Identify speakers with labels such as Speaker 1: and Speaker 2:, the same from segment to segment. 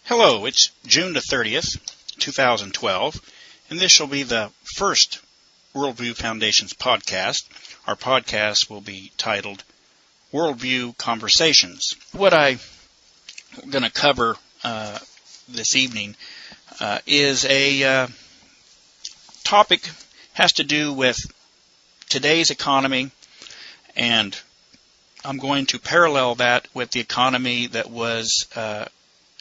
Speaker 1: Hello, it's June the 30th, 2012, and this shall be the first Worldview Foundation's podcast. Our podcast will be titled Worldview Conversations. What I'm going to cover this evening is a topic has to do with today's economy, and I'm going to parallel that with the economy that was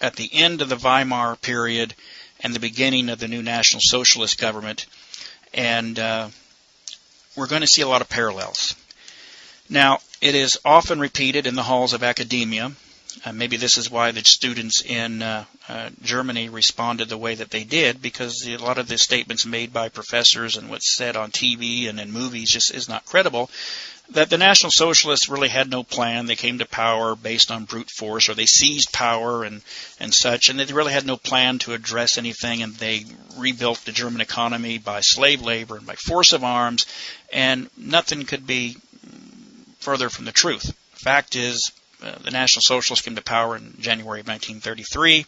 Speaker 1: at the end of the Weimar period and the beginning of the new National Socialist government, and we're going to see a lot of parallels. Now, it is often repeated in the halls of academia. Maybe this is why the students in Germany responded the way that they did, because a lot of the statements made by professors and what's said on TV and in movies just is not credible, that the National Socialists really had no plan. They came to power based on brute force, or they seized power and such, and they really had no plan to address anything, and they rebuilt the German economy by slave labor and by force of arms, and nothing could be further from the truth. Fact is, the National Socialists came to power in January of 1933,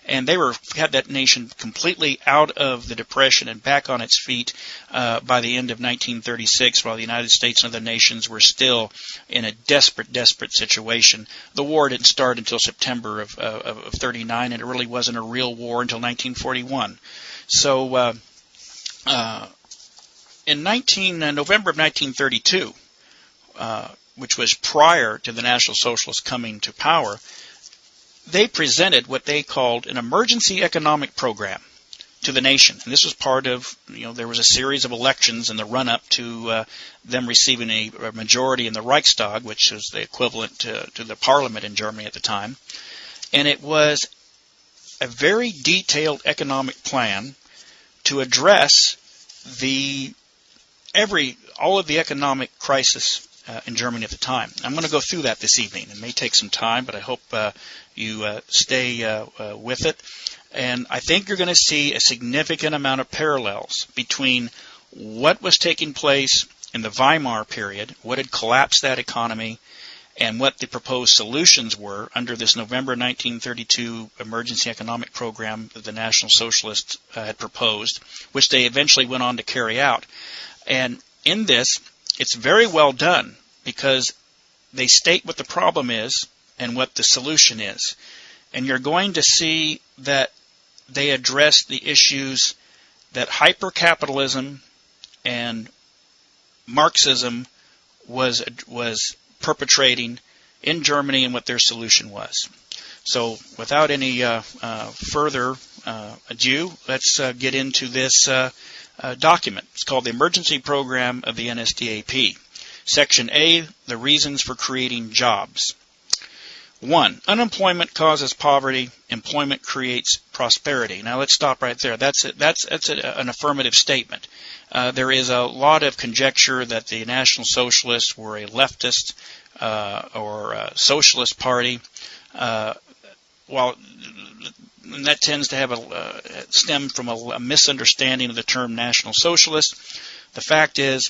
Speaker 1: and they had that nation completely out of the Depression and back on its feet by the end of 1936, while the United States and other nations were still in a desperate situation. The war didn't start until September of 39, and it really wasn't a real war until 1941. So in November of 1932, which was prior to the National Socialists coming to power, they presented what they called an emergency economic program to the nation. And this was part of, there was a series of elections in the run-up to them receiving a majority in the Reichstag, which was the equivalent to the parliament in Germany at the time. And it was a very detailed economic plan to address all of the economic crisis in Germany at the time. I'm going to go through that this evening. It may take some time, but I hope you stay with it. And I think you're going to see a significant amount of parallels between what was taking place in the Weimar period, what had collapsed that economy, and what the proposed solutions were under this November 1932 emergency economic program that the National Socialists had proposed, which they eventually went on to carry out. And in this, it's very well done, because they state what the problem is and what the solution is. And you're going to see that they address the issues that hyper-capitalism and Marxism was perpetrating in Germany and what their solution was. So without any further ado, let's get into this document. It's called the Emergency Program of the NSDAP. Section A, the reasons for creating jobs. 1. Unemployment causes poverty. Employment creates prosperity. Now let's stop right there. That's an affirmative statement. There is a lot of conjecture that the National Socialists were a leftist or a socialist party. While that tends to have stem from a misunderstanding of the term National Socialist, the fact is,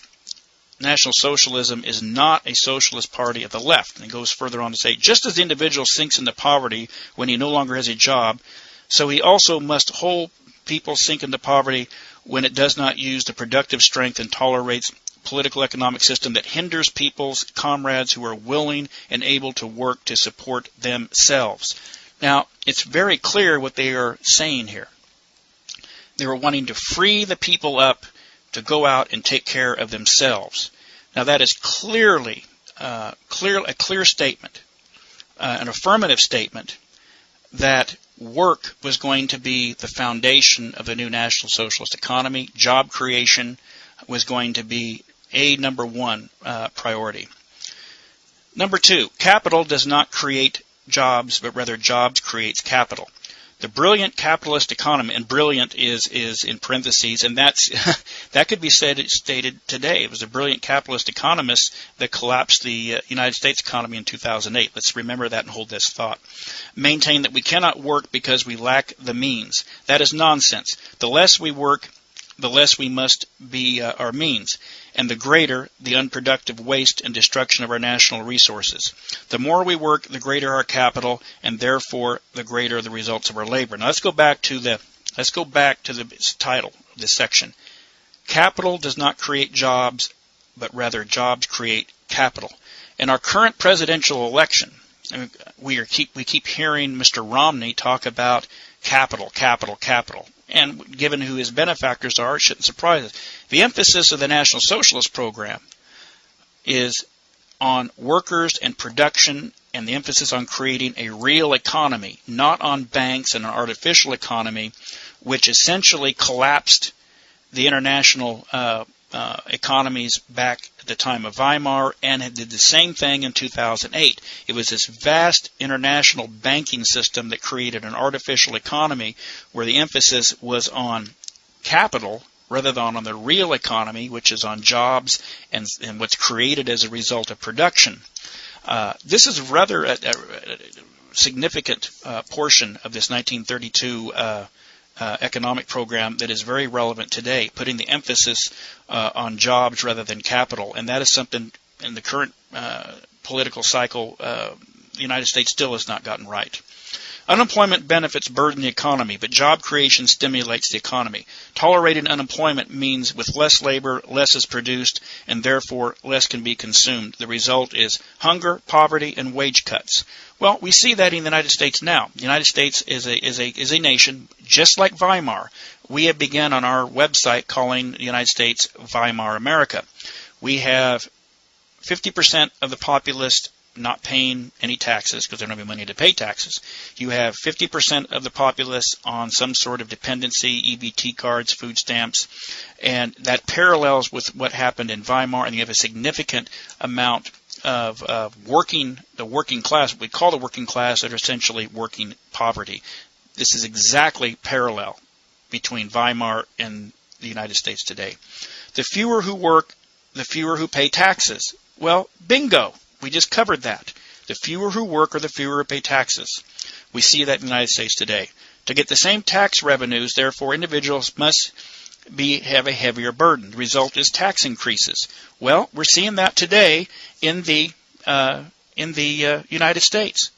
Speaker 1: National Socialism is not a socialist party of the left. And it goes further on to say, just as the individual sinks into poverty when he no longer has a job, so he also must whole people sink into poverty when it does not use the productive strength and tolerates political economic system that hinders people's comrades who are willing and able to work to support themselves. Now, it's very clear what they are saying here. They were wanting to free the people up to go out and take care of themselves. Now, that is clearly a clear statement, an affirmative statement, that work was going to be the foundation of the new National Socialist economy. Job creation was going to be a number one priority. Number 2, capital does not create jobs, but rather jobs creates capital. The brilliant capitalist economy, and brilliant is in parentheses, and that could be stated today. It was a brilliant capitalist economist that collapsed the United States economy in 2008. Let's remember that and hold this thought. Maintain that we cannot work because we lack the means. That is nonsense. The less we work, the less we must be our means. and the greater the unproductive waste and destruction of our national resources. The more we work, the greater our capital, and therefore the greater the results of our labor. Now let's go back to the title of this section. Capital does not create jobs, but rather jobs create capital. In our current presidential election, we keep hearing Mr. Romney talk about capital, capital, capital. And given who his benefactors are, it shouldn't surprise us. The emphasis of the National Socialist Program is on workers and production, and the emphasis on creating a real economy, not on banks and an artificial economy, which essentially collapsed the international economies back at the time of Weimar, and it did the same thing in 2008. It was this vast international banking system that created an artificial economy where the emphasis was on capital rather than on the real economy, which is on jobs and what's created as a result of production. This is rather a significant portion of this 1932 economic program that is very relevant today, putting the emphasis on jobs rather than capital. And that is something in the current political cycle the United States still has not gotten right. Unemployment benefits burden the economy, but job creation stimulates the economy. Tolerating unemployment means with less labor, less is produced, and therefore less can be consumed. The result is hunger, poverty, and wage cuts. Well, we see that in the United States now. The United States is a nation just like Weimar. We have begun on our website calling the United States Weimar America. We have 50% of the populace not paying any taxes because they don't have money to pay taxes. You have 50% of the populace on some sort of dependency, EBT cards, food stamps, and that parallels with what happened in Weimar, and you have a significant amount of the working class, what we call the working class, that are essentially working poverty. This is exactly parallel between Weimar and the United States today. The fewer who work, the fewer who pay taxes. Well, bingo. We just covered that. The fewer who work or the fewer who pay taxes. We see that in the United States today. To get the same tax revenues, therefore, individuals must have a heavier burden. The result is tax increases. Well, we're seeing that today in the United States.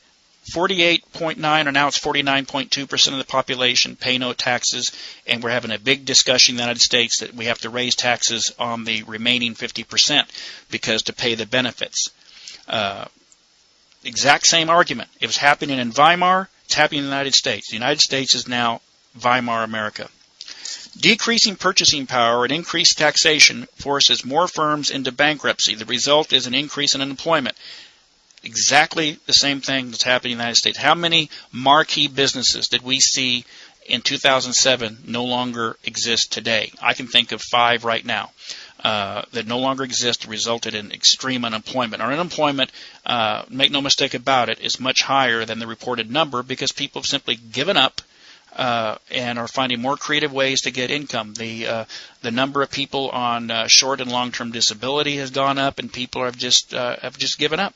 Speaker 1: 48.9, or now it's 49.2% of the population pay no taxes, and we're having a big discussion in the United States that we have to raise taxes on the remaining 50% because to pay the benefits. Exact same argument. It was happening in Weimar. It's happening in the United States. The United States is now Weimar America. Decreasing purchasing power and increased taxation forces more firms into bankruptcy. The result is an increase in unemployment. Exactly the same thing that's happening in the United States. How many marquee businesses did we see in 2007 no longer exist today? I can think of 5 right now. That no longer exist resulted in extreme unemployment. Our unemployment, make no mistake about it, is much higher than the reported number because people have simply given up and are finding more creative ways to get income. The number of people on short and long-term disability has gone up, and people have just given up.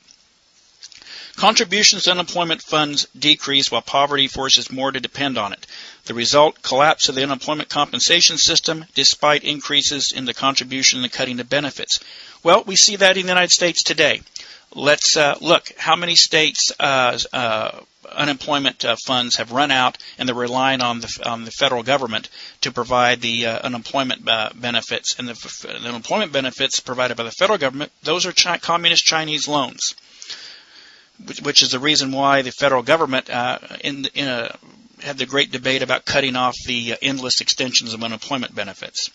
Speaker 1: Contributions to unemployment funds decrease while poverty forces more to depend on it. The result, collapse of the unemployment compensation system despite increases in the contribution and the cutting of benefits. Well, we see that in the United States today. Let's look how many states unemployment funds have run out, and they're relying on the federal government to provide the unemployment benefits. And the unemployment benefits provided by the federal government, those are communist Chinese loans, which is the reason why the federal government had the great debate about cutting off the endless extensions of unemployment benefits.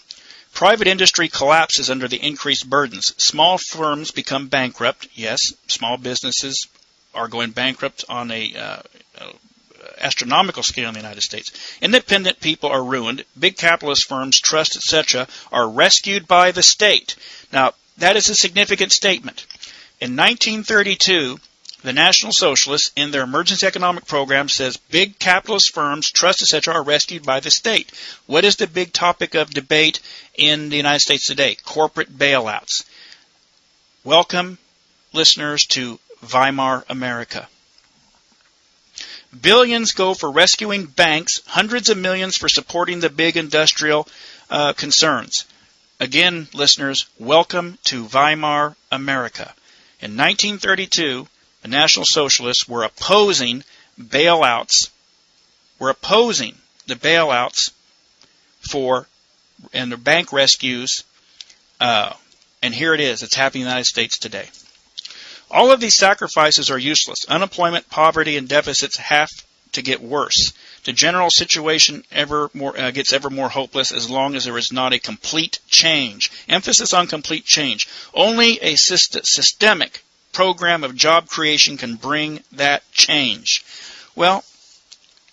Speaker 1: Private industry collapses under the increased burdens. Small firms become bankrupt. Yes, small businesses are going bankrupt on a astronomical scale in the United States. Independent people are ruined. Big capitalist firms, trusts, etc., are rescued by the state. Now, that is a significant statement. In 1932, the National Socialists, in their emergency economic program, says big capitalist firms, trusts, etc., are rescued by the state. What is the big topic of debate in the United States today? Corporate bailouts. Welcome, listeners, to Weimar America. Billions go for rescuing banks, hundreds of millions for supporting the big industrial concerns. Again, listeners, welcome to Weimar America. In 1932, the National Socialists were opposing bailouts. We're opposing the bailouts and the bank rescues, and here it is. It's happening in the United States today. All of these sacrifices are useless. Unemployment, poverty, and deficits have to get worse. The general situation gets ever more hopeless as long as there is not a complete change. Emphasis on complete change. Only a systemic program of job creation can bring that change. Well,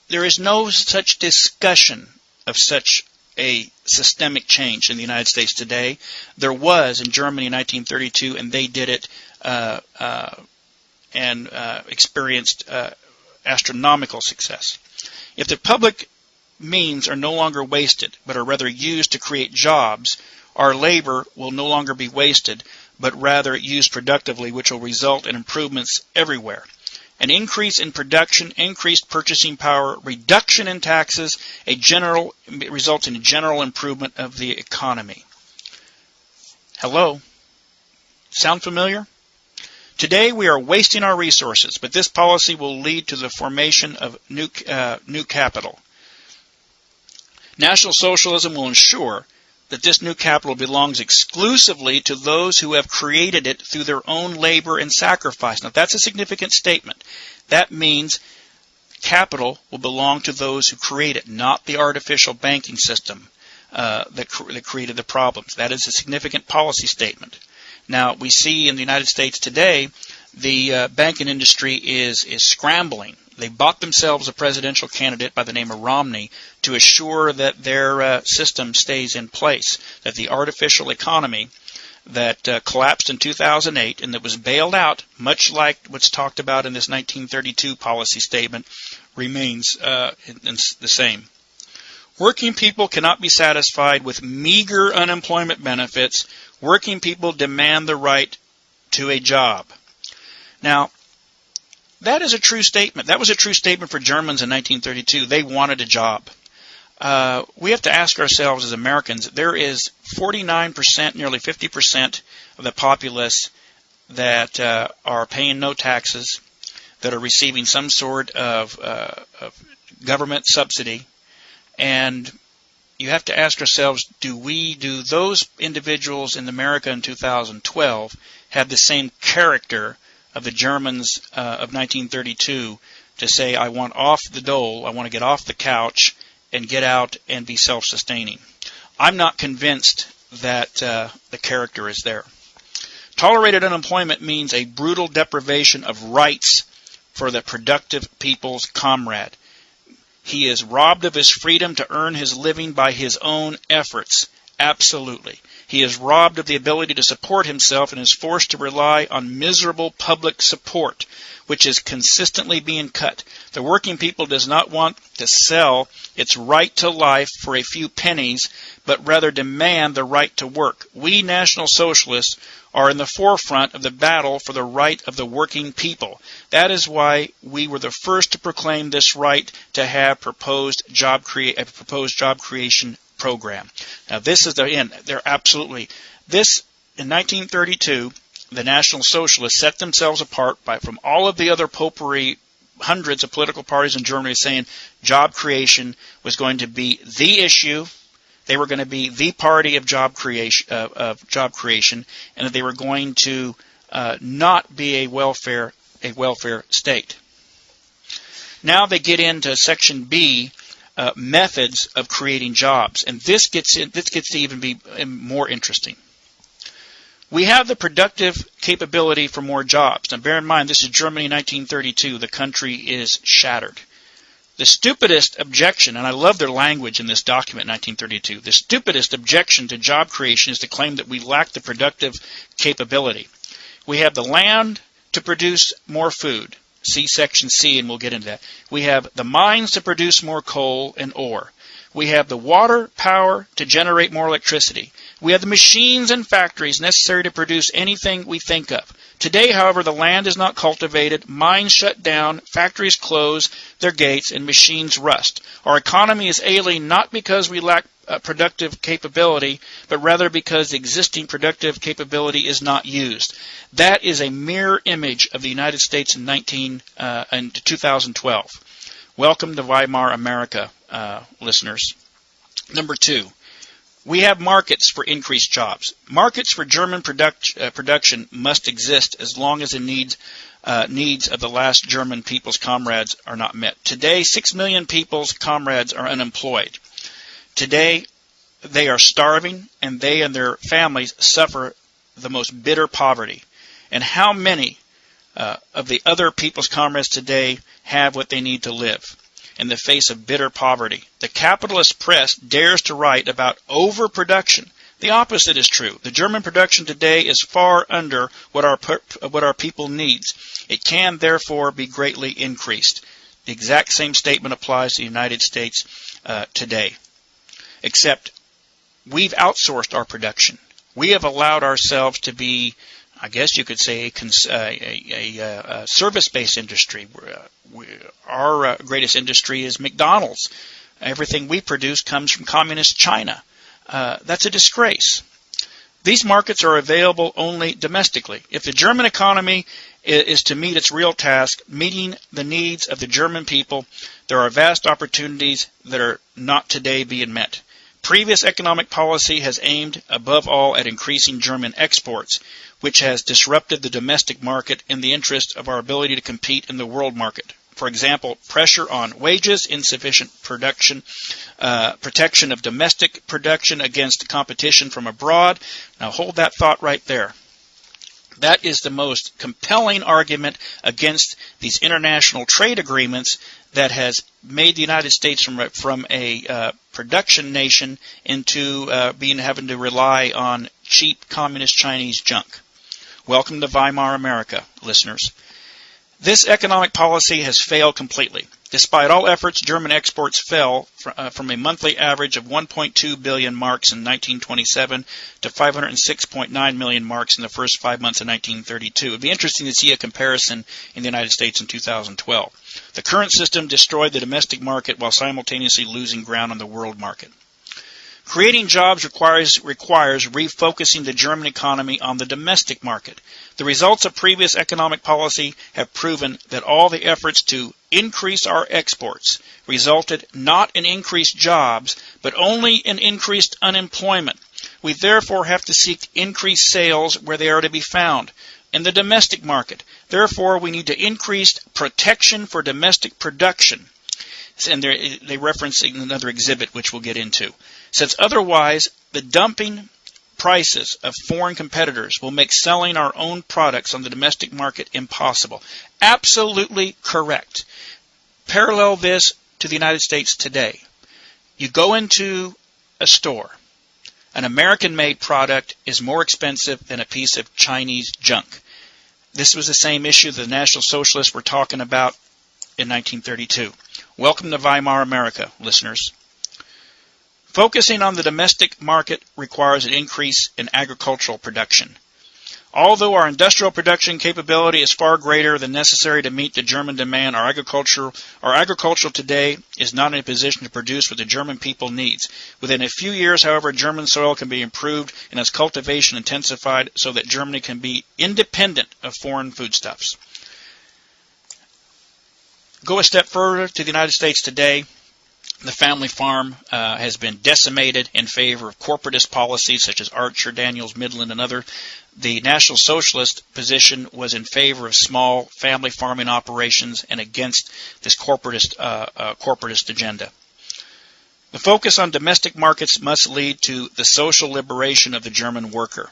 Speaker 1: there is no such discussion of such a systemic change in the United States today. There was in Germany in 1932, and they did it and experienced astronomical success. If the public means are no longer wasted, but are rather used to create jobs, our labor will no longer be wasted, but rather used productively, which will result in improvements everywhere. An increase in production, increased purchasing power, reduction in taxes, results in a general improvement of the economy. Hello? Sound familiar? Today we are wasting our resources, but this policy will lead to the formation of new capital. National Socialism will ensure that this new capital belongs exclusively to those who have created it through their own labor and sacrifice. Now, that's a significant statement. That means capital will belong to those who create it, not the artificial banking system that created the problems. That is a significant policy statement. Now, we see in the United States today, the banking industry is scrambling. They bought themselves a presidential candidate by the name of Romney to assure that their system stays in place, that the artificial economy that collapsed in 2008 and that was bailed out, much like what's talked about in this 1932 policy statement, remains the same. Working people cannot be satisfied with meager unemployment benefits. Working people demand the right to a job. Now, that is a true statement. That was a true statement for Germans in 1932. They wanted a job. We have to ask ourselves as Americans, there is 49%, nearly 50% of the populace that are paying no taxes, that are receiving some sort of government subsidy, and you have to ask ourselves, do those individuals in America in 2012 have the same character of the Germans of 1932 to say, I want off the dole, I want to get off the couch and get out and be self-sustaining? I'm not convinced that the character is there. Tolerated unemployment means a brutal deprivation of rights for the productive people's comrade. He is robbed of his freedom to earn his living by his own efforts. Absolutely. He is robbed of the ability to support himself and is forced to rely on miserable public support, which is consistently being cut. The working people does not want to sell its right to life for a few pennies, but rather demand the right to work. We National Socialists are in the forefront of the battle for the right of the working people. That is why we were the first to proclaim this right to have a proposed job creation program. Now, this is the end. They're absolutely. This, in 1932, the National Socialists set themselves apart from all of the other potpourri, hundreds of political parties in Germany, saying job creation was going to be the issue. They were going to be the party of job creation, and that they were going to not be a welfare state. Now they get into Section B, methods of creating jobs, and this gets to even be more interesting. We have the productive capability for more jobs. Now, bear in mind, this is Germany in 1932. The country is shattered. The stupidest objection, and I love their language in this document in 1932, the stupidest objection to job creation is to claim that we lack the productive capability. We have the land to produce more food. See Section C, and we'll get into that. We have the mines to produce more coal and ore. We have the water power to generate more electricity. We have the machines and factories necessary to produce anything we think of. Today, however, the land is not cultivated, mines shut down, factories close their gates, and machines rust. Our economy is ailing not because we lack productive capability, but rather because the existing productive capability is not used. That is a mirror image of the United States in 2012. Welcome to Weimar America, listeners. Number 2, we have markets for increased jobs. Markets for German production must exist as long as the needs of the last German people's comrades are not met. Today, 6 million people's comrades are unemployed. Today, they are starving, and they and their families suffer the most bitter poverty. And how many of the other people's comrades today have what they need to live in the face of bitter poverty? The capitalist press dares to write about overproduction. The opposite is true. The German production today is far under what our people needs. It can, therefore, be greatly increased. The exact same statement applies to the United States today. Except we've outsourced our production. We have allowed ourselves to be, I guess you could say, a service-based industry. Our greatest industry is McDonald's. Everything we produce comes from communist China. That's a disgrace. These markets are available only domestically. If the German economy is to meet its real task, meeting the needs of the German people, there are vast opportunities that are not today being met. Previous economic policy has aimed above all at increasing German exports, which has disrupted the domestic market in the interest of our ability to compete in the world market. For example, pressure on wages, insufficient protection of domestic production against competition from abroad. Now hold that thought right there. That is the most compelling argument against these international trade agreements that has made the United States from a production nation into having to rely on cheap communist Chinese junk. Welcome to Weimar America, listeners. This economic policy has failed completely. Despite all efforts, German exports fell from a monthly average of 1.2 billion marks in 1927 to 506.9 million marks in the first 5 months of 1932. It would be interesting to see a comparison in the United States in 2012. The current system destroyed the domestic market while simultaneously losing ground on the world market. Creating jobs requires refocusing the German economy on the domestic market. The results of previous economic policy have proven that all the efforts to increase our exports resulted not in increased jobs, but only in increased unemployment. We therefore have to seek increased sales where they are to be found, in the domestic market. Therefore, we need to increase protection for domestic production. And they reference another exhibit, which we'll get into. Since otherwise, the dumping prices of foreign competitors will make selling our own products on the domestic market impossible. Absolutely correct. Parallel this to the United States today. You go into a store. An American-made product is more expensive than a piece of Chinese junk. This was the same issue the National Socialists were talking about in 1932. Welcome to Weimar America, listeners. Focusing on the domestic market requires an increase in agricultural production. Although our industrial production capability is far greater than necessary to meet the German demand, our agriculture today is not in a position to produce what the German people needs. Within a few years, however, German soil can be improved and its cultivation intensified so that Germany can be independent of foreign foodstuffs. Go a step further to the United States today. The family farm has been decimated in favor of corporatist policies such as Archer, Daniels, Midland, and other. The National Socialist position was in favor of small family farming operations and against this corporatist agenda. The focus on domestic markets must lead to the social liberation of the German worker.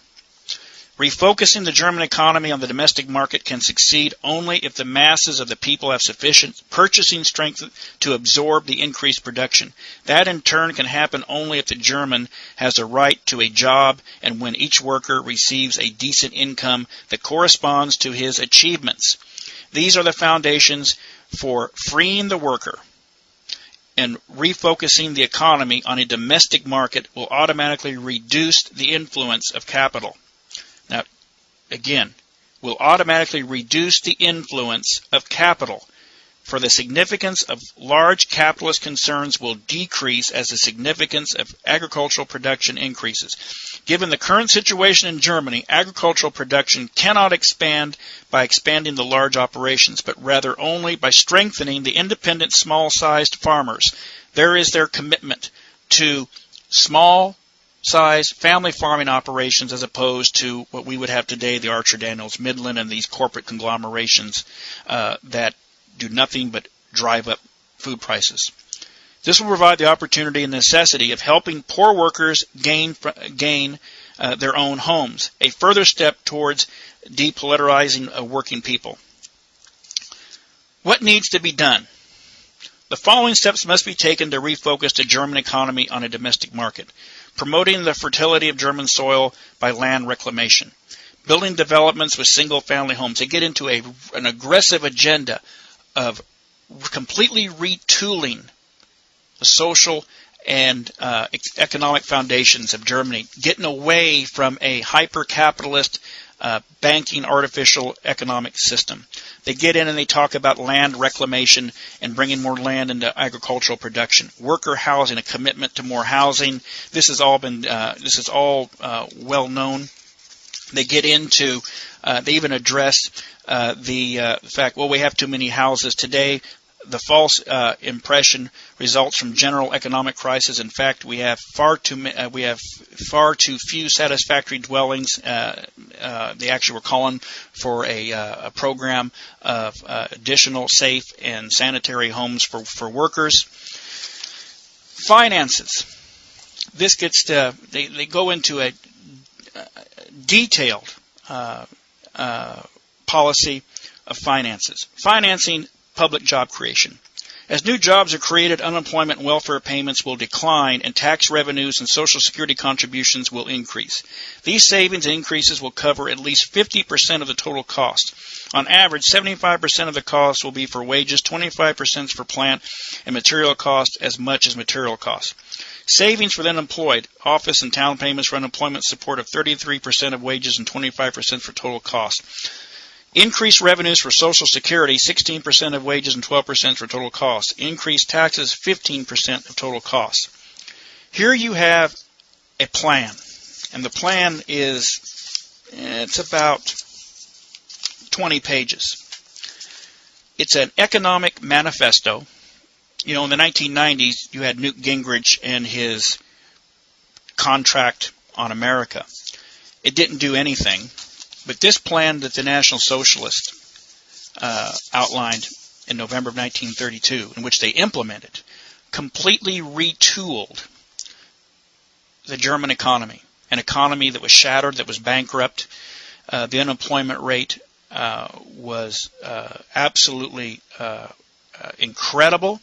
Speaker 1: Refocusing the German economy on the domestic market can succeed only if the masses of the people have sufficient purchasing strength to absorb the increased production. That in turn can happen only if the German has a right to a job and when each worker receives a decent income that corresponds to his achievements. These are the foundations for freeing the worker. And refocusing the economy on a domestic market will automatically reduce the influence of capital. Now, again, will automatically reduce the influence of capital. For the significance of large capitalist concerns will decrease as the significance of agricultural production increases. Given the current situation in Germany, agricultural production cannot expand by expanding the large operations, but rather only by strengthening the independent small-sized farmers. There is their commitment to small-sized family farming operations as opposed to what we would have today, the Archer Daniels Midland and these corporate conglomerations that do nothing but drive up food prices. This will provide the opportunity and necessity of helping poor workers gain their own homes, a further step towards depoliticizing working people. What needs to be done? The following steps must be taken to refocus the German economy on a domestic market. Promoting the fertility of German soil by land reclamation. Building developments with single-family homes. They get into an aggressive agenda of completely retooling the social and economic foundations of Germany, getting away from a hyper-capitalist banking artificial economic system. They get in and they talk about land reclamation and bringing more land into agricultural production. Worker housing, a commitment to more housing. This is all well known. They get into, they even address the fact, well, we have too many houses today. The false impression results from general economic crisis. In fact, we have far too few satisfactory dwellings. They actually were calling for a program of additional safe and sanitary homes for workers. Finances. This gets to they go into a detailed policy of finances. Financing public job creation. As new jobs are created, unemployment and welfare payments will decline, and tax revenues and Social Security contributions will increase. These savings and increases will cover at least 50% of the total cost. On average, 75% of the cost will be for wages, 25% for plant and material costs, as much as material costs. Savings for the unemployed, office and town payments for unemployment support of 33% of wages and 25% for total cost. Increased revenues for Social Security, 16% of wages and 12% for total costs. Increased taxes, 15% of total costs. Here you have a plan, and the plan it's about 20 pages. It's an economic manifesto. You know, in the 1990s, you had Newt Gingrich and his contract on America. It didn't do anything. But this plan that the National Socialists outlined in November of 1932, in which they implemented, completely retooled the German economy, an economy that was shattered, that was bankrupt. The unemployment rate was absolutely incredible.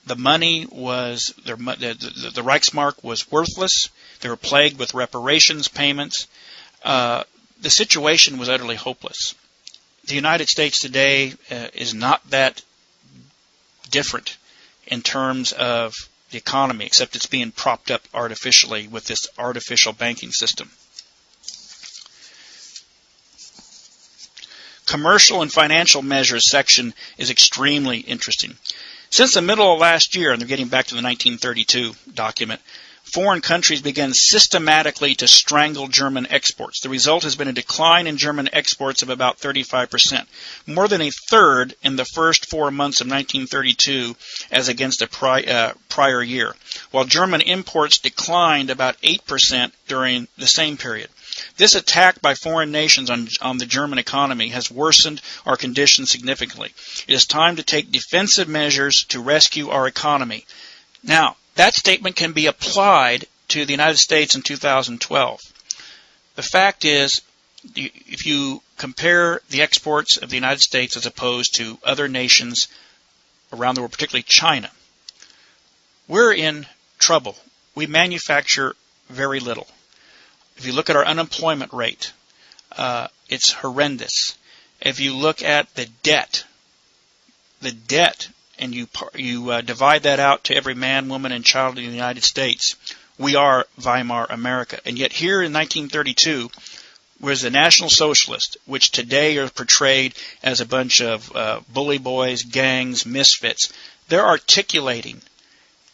Speaker 1: The money was, the Reichsmark was worthless. They were plagued with reparations payments. The situation was utterly hopeless. The United States today is not that different in terms of the economy, except it's being propped up artificially with this artificial banking system. Commercial and financial measures section is extremely interesting. Since the middle of last year, and they're getting back to the 1932 document, foreign countries began systematically to strangle German exports. The result has been a decline in German exports of about 35%, more than a third in the first 4 months of 1932 as against a prior year, while German imports declined about 8% during the same period. This attack by foreign nations on the German economy has worsened our conditions significantly. It is time to take defensive measures to rescue our economy. Now, that statement can be applied to the United States in 2012. The fact is, if you compare the exports of the United States as opposed to other nations around the world, particularly China, we're in trouble. We manufacture very little. If you look at our unemployment rate, it's horrendous. If you look at the debt, and you divide that out to every man, woman, and child in the United States, we are Weimar America. And yet here in 1932, whereas the National Socialists, which today are portrayed as a bunch of bully boys, gangs, misfits, they're articulating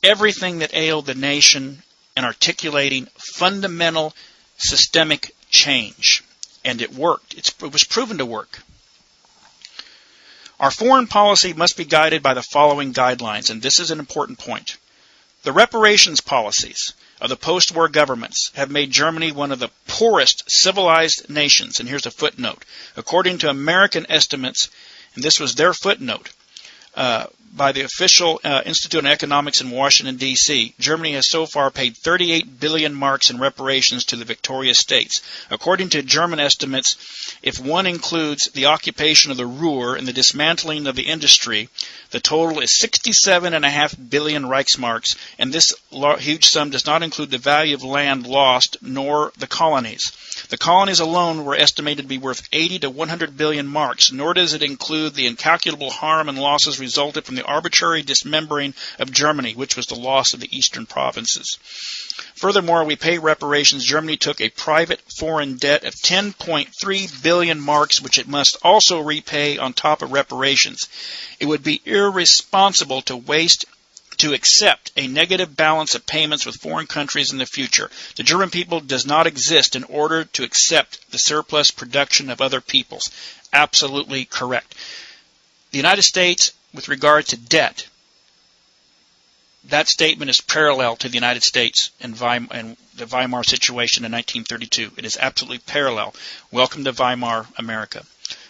Speaker 1: everything that ailed the nation and articulating fundamental systemic change. And it worked. It was proven to work. Our foreign policy must be guided by the following guidelines, and this is an important point. The reparations policies of the post-war governments have made Germany one of the poorest civilized nations. And here's a footnote. According to American estimates, and this was their footnote, by the official Institute of Economics in Washington, D.C., Germany has so far paid 38 billion marks in reparations to the victorious states. According to German estimates, if one includes the occupation of the Ruhr and the dismantling of the industry, the total is 67.5 billion Reichsmarks, and this huge sum does not include the value of land lost nor the colonies. The colonies alone were estimated to be worth 80 to 100 billion marks, nor does it include the incalculable harm and losses resulted from the arbitrary dismembering of Germany, which was the loss of the eastern provinces. Furthermore, we pay reparations. Germany took a private foreign debt of 10.3 billion marks, which it must also repay on top of reparations. It would be irresponsible to accept a negative balance of payments with foreign countries in the future. The German people does not exist in order to accept the surplus production of other peoples. Absolutely correct. The United States, with regard to debt, that statement is parallel to the United States and the Weimar situation in 1932. It is absolutely parallel. Welcome to Weimar America.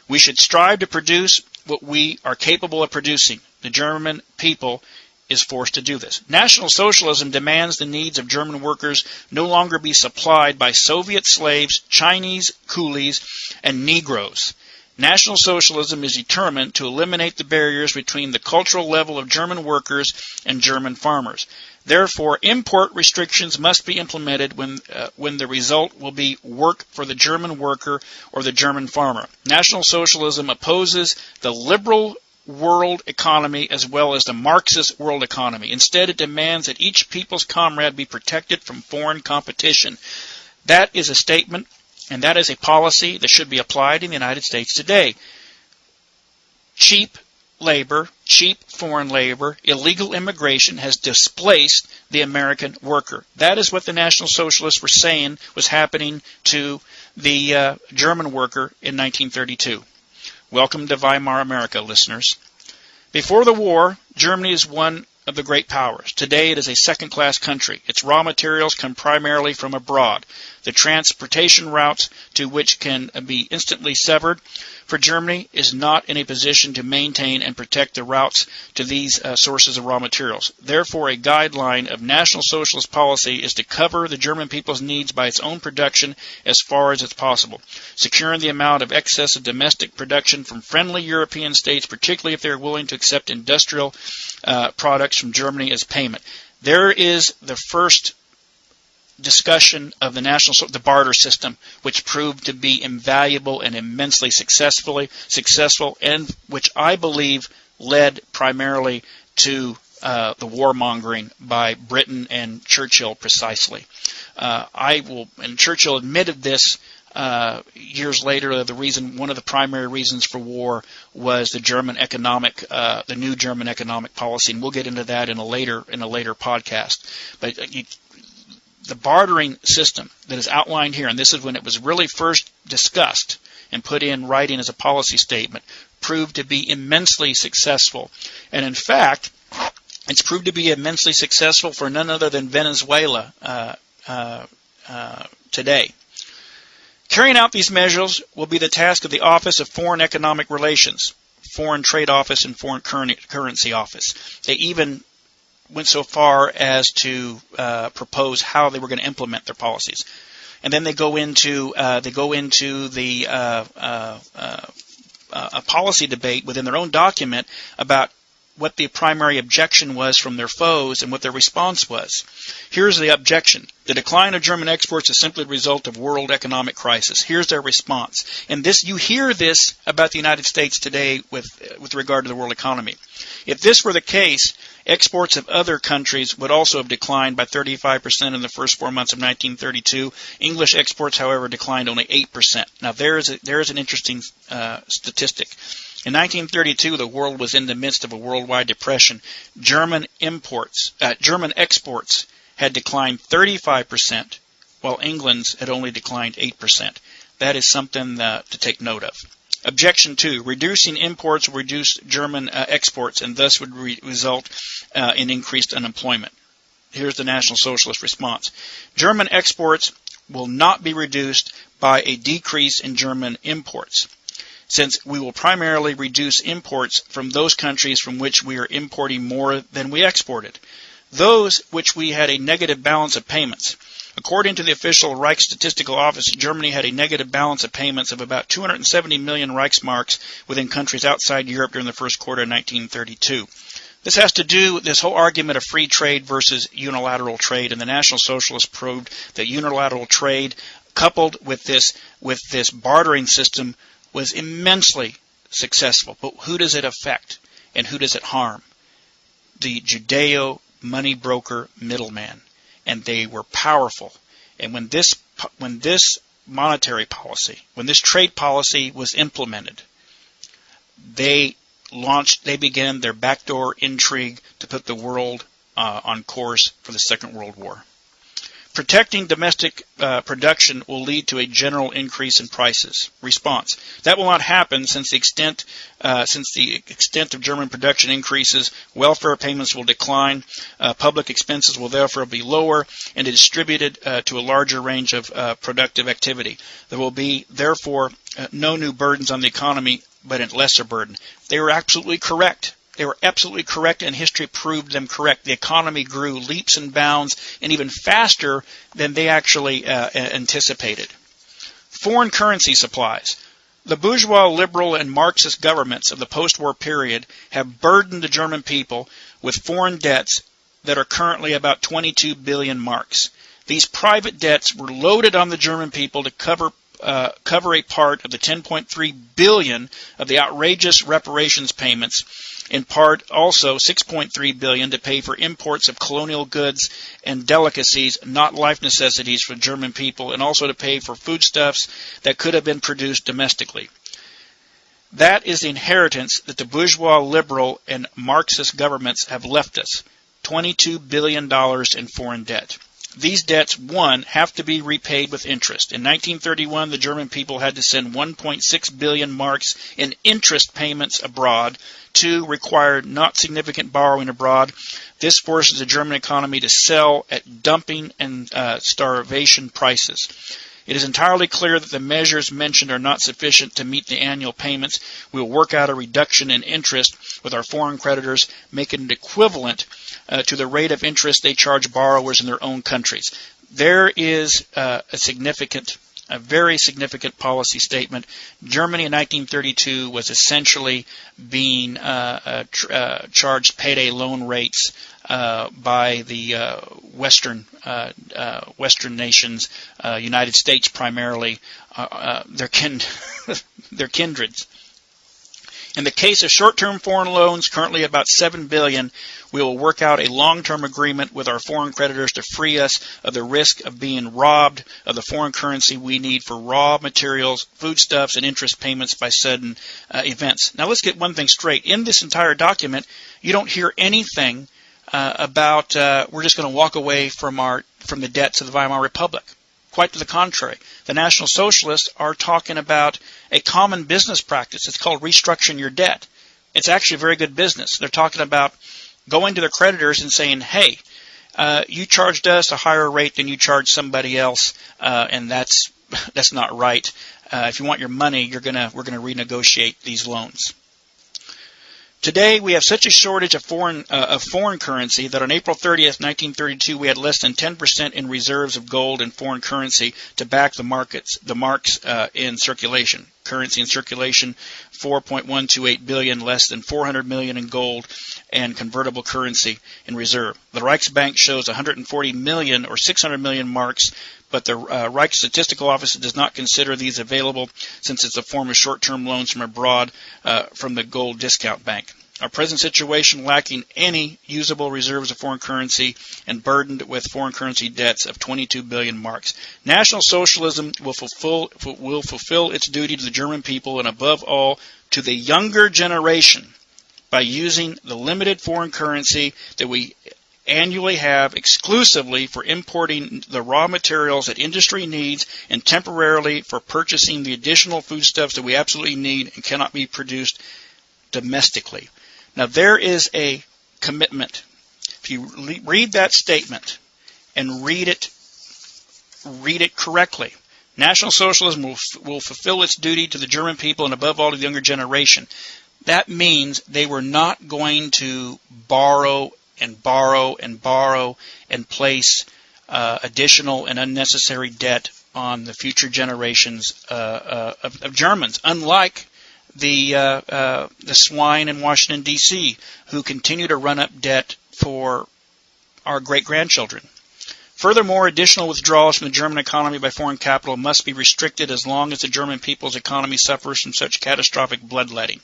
Speaker 1: We should strive to produce what we are capable of producing. The German people is forced to do this. National Socialism demands the needs of German workers no longer be supplied by Soviet slaves, Chinese coolies, and Negroes. National Socialism is determined to eliminate the barriers between the cultural level of German workers and German farmers. Therefore, import restrictions must be implemented when the result will be work for the German worker or the German farmer. National Socialism opposes the liberal world economy as well as the Marxist world economy. Instead, it demands that each people's comrade be protected from foreign competition. That is a statement, and that is a policy that should be applied in the United States today. Cheap labor, cheap foreign labor, illegal immigration has displaced the American worker. That is what the National Socialists were saying was happening to the German worker in 1932. Welcome to Weimar America, listeners. Before the war, Germany is one of the great powers. Today it is a second-class country. Its raw materials come primarily from abroad. The transportation routes to which can be instantly severed for Germany is not in a position to maintain and protect the routes to these sources of raw materials. Therefore, a guideline of National Socialist policy is to cover the German people's needs by its own production as far as it's possible, securing the amount of excess of domestic production from friendly European states, particularly if they are willing to accept industrial products from Germany as payment. There is the first discussion of the barter system, which proved to be invaluable and immensely successful, and which I believe led primarily to the warmongering by Britain and Churchill precisely. And Churchill admitted this years later. One of the primary reasons for war was the new German economic policy, and we'll get into that in a later podcast. But the bartering system that is outlined here, and this is when it was really first discussed and put in writing as a policy statement, proved to be immensely successful. And in fact, it's proved to be immensely successful for none other than Venezuela today. Carrying out these measures will be the task of the Office of Foreign Economic Relations, Foreign Trade Office, and Foreign Currency Office. They even went so far as to propose how they were going to implement their policies, and then they go into a policy debate within their own document about what the primary objection was from their foes and what their response was. Here's the objection. The decline of German exports is simply the result of world economic crisis. Here's their response. And this, you hear this about the United States today with regard to the world economy. If this were the case, exports of other countries would also have declined by 35% in the first 4 months of 1932. English exports, however, declined only 8%. Now, there is an interesting statistic. In 1932, the world was in the midst of a worldwide depression. German exports had declined 35%, while England's had only declined 8%. That is something to take note of. Objection 2, reducing imports will reduce German exports and thus would result in increased unemployment. Here's the National Socialist response. German exports will not be reduced by a decrease in German imports, since we will primarily reduce imports from those countries from which we are importing more than we exported, those which we had a negative balance of payments. According to the official Reich Statistical Office, Germany had a negative balance of payments of about 270 million Reichsmarks within countries outside Europe during the first quarter of 1932. This has to do with this whole argument of free trade versus unilateral trade, and the National Socialists proved that unilateral trade, coupled with this bartering system, was immensely successful. But who does it affect, and who does it harm? The Judeo money broker middleman. And they were powerful. And when this monetary policy, when this trade policy was implemented, they began their backdoor intrigue to put the world on course for the Second World War. Protecting domestic production will lead to a general increase in prices. Response: that will not happen since the extent of German production increases, welfare payments will decline, public expenses will therefore be lower, and distributed to a larger range of productive activity. There will be therefore no new burdens on the economy, but a lesser burden. They were absolutely correct. They were absolutely correct, and history proved them correct. The economy grew leaps and bounds, and even faster than they actually anticipated. Foreign currency supplies. The bourgeois, liberal, and Marxist governments of the post-war period have burdened the German people with foreign debts that are currently about 22 billion marks. These private debts were loaded on the German people to cover a part of the 10.3 billion of the outrageous reparations payments, in part also 6.3 billion to pay for imports of colonial goods and delicacies, not life necessities for German people, and also to pay for foodstuffs that could have been produced domestically. That is the inheritance that the bourgeois, liberal, and Marxist governments have left us, $22 billion in foreign debt. These debts, 1, have to be repaid with interest. In 1931, the German people had to send 1.6 billion marks in interest payments abroad. 2, required not significant borrowing abroad. This forces the German economy to sell at dumping and starvation prices. It is entirely clear that the measures mentioned are not sufficient to meet the annual payments. We will work out a reduction in interest with our foreign creditors, making it equivalent to the rate of interest they charge borrowers in their own countries. There is a very significant policy statement. Germany in 1932 was essentially being charged payday loan rates by the Western nations, United States primarily, their kindreds. In the case of short-term foreign loans, currently about $7 billion, we will work out a long-term agreement with our foreign creditors to free us of the risk of being robbed of the foreign currency we need for raw materials, foodstuffs, and interest payments by sudden events. Now, let's get one thing straight. In this entire document, you don't hear anything about we're just going to walk away from the debts of the Weimar Republic. Quite to the contrary. The National Socialists are talking about a common business practice. It's called restructuring your debt. It's actually very good business. They're talking about going to their creditors and saying, hey, you charged us a higher rate than you charged somebody else, and that's not right. If you want your money, we're going to renegotiate these loans. Today, we have such a shortage of foreign currency that on April 30th, 1932, we had less than 10% in reserves of gold and foreign currency to back the marks in circulation. Currency in circulation, 4.128 billion, less than 400 million in gold and convertible currency in reserve. The Reichsbank shows 140 million or 600 million marks, but the Reich Statistical Office does not consider these available since it's a form of short-term loans from abroad from the gold discount bank. Our present situation, lacking any usable reserves of foreign currency and burdened with foreign currency debts of 22 billion marks. National Socialism will fulfill its duty to the German people and above all to the younger generation by using the limited foreign currency that we annually have exclusively for importing the raw materials that industry needs and temporarily for purchasing the additional foodstuffs that we absolutely need and cannot be produced domestically. Now, there is a commitment. If you read that statement and read it correctly, National Socialism will fulfill its duty to the German people and above all to the younger generation. That means they were not going to borrow and place additional and unnecessary debt on the future generations of Germans, unlike the swine in Washington, D.C., who continue to run up debt for our great-grandchildren. Furthermore, additional withdrawals from the German economy by foreign capital must be restricted as long as the German people's economy suffers from such catastrophic bloodletting.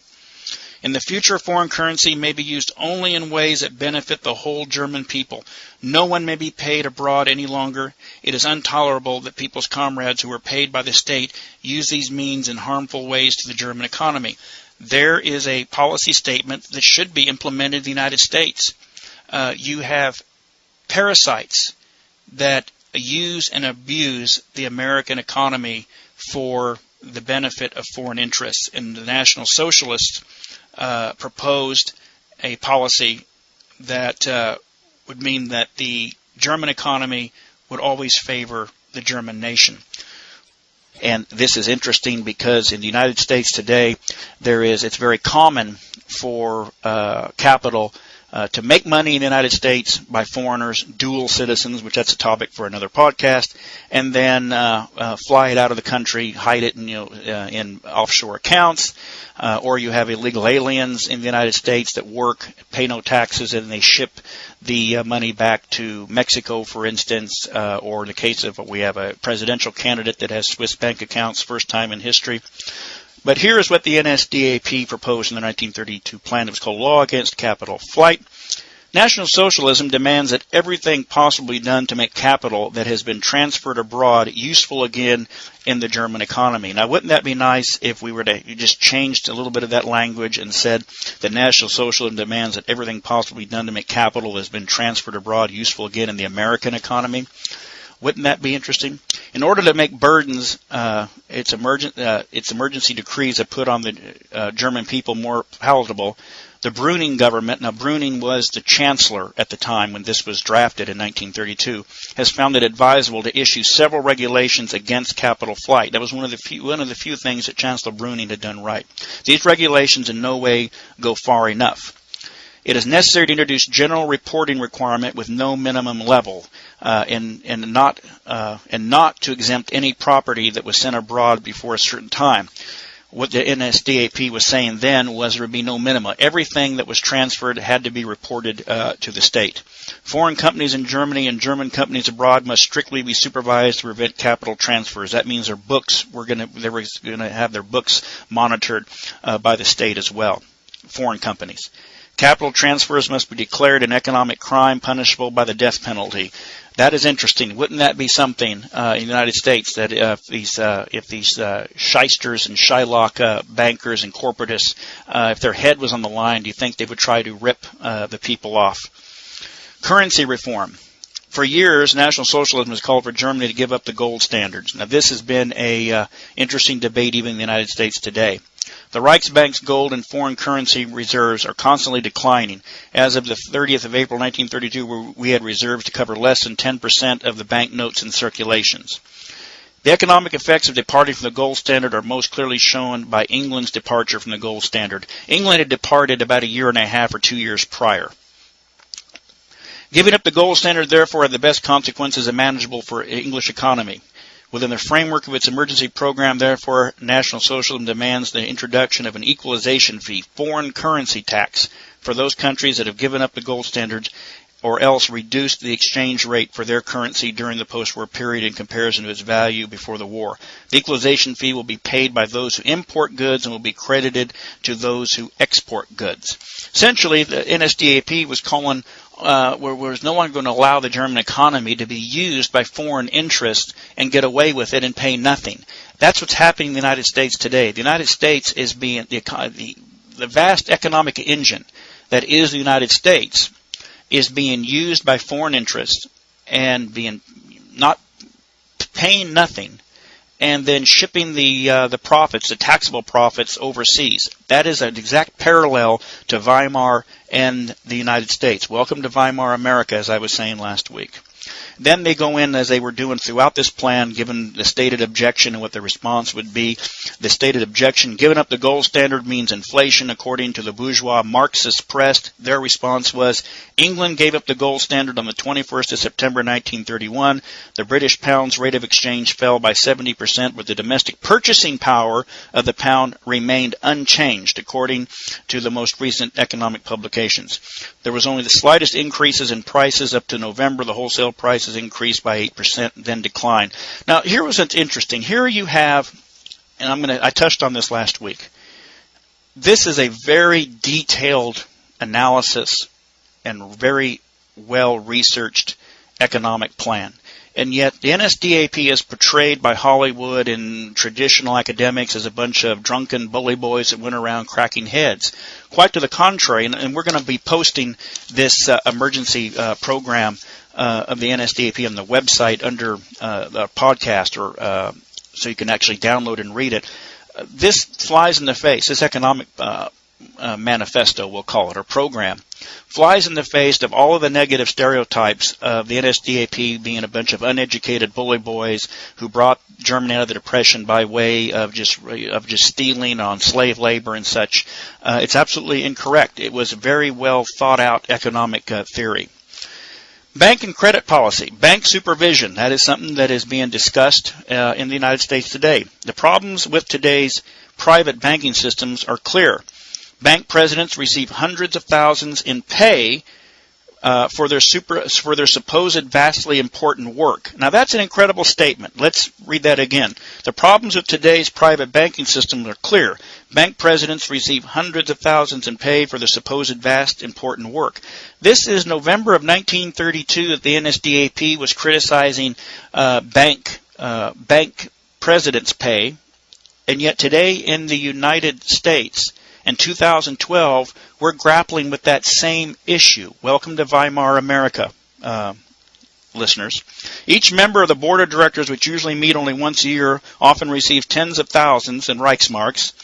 Speaker 1: In the future, foreign currency may be used only in ways that benefit the whole German people. No one may be paid abroad any longer. It is intolerable that people's comrades who are paid by the state use these means in harmful ways to the German economy. There is a policy statement that should be implemented in the United States. You have parasites that use and abuse the American economy for the benefit of foreign interests, and the National Socialists proposed a policy that would mean that the German economy would always favor the German nation. And this is interesting because in the United States today, it's very common for capital to make money in the United States by foreigners, dual citizens, which that's a topic for another podcast, and then fly it out of the country, hide it in offshore accounts, or you have illegal aliens in the United States that work, pay no taxes, and they ship the money back to Mexico, for instance, or in the case of we have a presidential candidate that has Swiss bank accounts, first time in history. But here is what the NSDAP proposed in the 1932 plan. It was called Law Against Capital Flight. National Socialism demands that everything possibly done to make capital that has been transferred abroad useful again in the German economy. Now, wouldn't that be nice if we were to just changed a little bit of that language and said that National Socialism demands that everything possibly done to make capital that has been transferred abroad useful again in the American economy? Wouldn't that be interesting? In order to make burdens, its emergency decrees that put on the German people more palatable, the Brüning government, now Brüning was the chancellor at the time when this was drafted in 1932, has found it advisable to issue several regulations against capital flight. That was one of the few things that Chancellor Brüning had done right. These regulations in no way go far enough. It is necessary to introduce general reporting requirement with no minimum level, and not to exempt any property that was sent abroad before a certain time. What the NSDAP was saying then was there would be no minimum. Everything that was transferred had to be reported to the state. Foreign companies in Germany and German companies abroad must strictly be supervised to prevent capital transfers. That means they were going to have their books monitored by the state as well. Foreign companies. Capital transfers must be declared an economic crime punishable by the death penalty. That is interesting. Wouldn't that be something in the United States that if these shysters and Shylock bankers and corporatists, if their head was on the line, do you think they would try to rip the people off? Currency reform. For years, National Socialism has called for Germany to give up the gold standards. Now, this has been a interesting debate even in the United States today. The Reichsbank's gold and foreign currency reserves are constantly declining. As of the 30th of April 1932, we had reserves to cover less than 10% of the banknotes in circulations. The economic effects of departing from the gold standard are most clearly shown by England's departure from the gold standard. England had departed about a year and a half or 2 years prior. Giving up the gold standard, therefore, had the best consequences imaginable for English economy. Within the framework of its emergency program, therefore, National Socialism demands the introduction of an equalization fee, foreign currency tax, for those countries that have given up the gold standards or else reduced the exchange rate for their currency during the post-war period in comparison to its value before the war. The equalization fee will be paid by those who import goods and will be credited to those who export goods. Essentially, the NSDAP was calling was no longer going to allow the German economy to be used by foreign interests and get away with it and pay nothing. That's what's happening in the United States today. The United States is being the vast economic engine that is the United States is being used by foreign interests and being not paying nothing, and then shipping the profits, the taxable profits, overseas. That is an exact parallel to Weimar and the United States. Welcome to Weimar America, as I was saying last week. Then they go in, as they were doing throughout this plan, given the stated objection and what the response would be. The stated objection, giving up the gold standard means inflation, according to the bourgeois Marxist press. Their response was, England gave up the gold standard on the 21st of September 1931. The British pound's rate of exchange fell by 70%, but the domestic purchasing power of the pound remained unchanged, according to the most recent economic publications. There was only the slightest increases in prices up to November. The wholesale prices increased by 8%, then declined. Now, here was what's interesting. Here you have, and I touched on this last week. This is a very detailed analysis and very well-researched economic plan. And yet the NSDAP is portrayed by Hollywood and traditional academics as a bunch of drunken bully boys that went around cracking heads. Quite to the contrary, and we're going to be posting this emergency program of the NSDAP on the website under the podcast, or so you can actually download and read it. This flies in the face, this economic manifesto, we'll call it, or program, flies in the face of all of the negative stereotypes of the NSDAP being a bunch of uneducated bully boys who brought Germany out of the Depression by way of just stealing on slave labor and such. It's absolutely incorrect. It was a very well thought out economic theory. Bank and credit policy, bank supervision, that is something that is being discussed in the United States today. The problems with today's private banking systems are clear. Bank presidents receive hundreds of thousands in pay for their supposed vastly important work. Now, that's an incredible statement. Let's read that again. The problems with today's private banking systems are clear. Bank presidents receive hundreds of thousands in pay for their supposed vast important work. This is November of 1932 that the NSDAP was criticizing bank presidents' pay, and yet today in the United States, in 2012, we're grappling with that same issue. Welcome to Weimar America, listeners. Each member of the board of directors, which usually meet only once a year, often receives tens of thousands in Reichsmarks.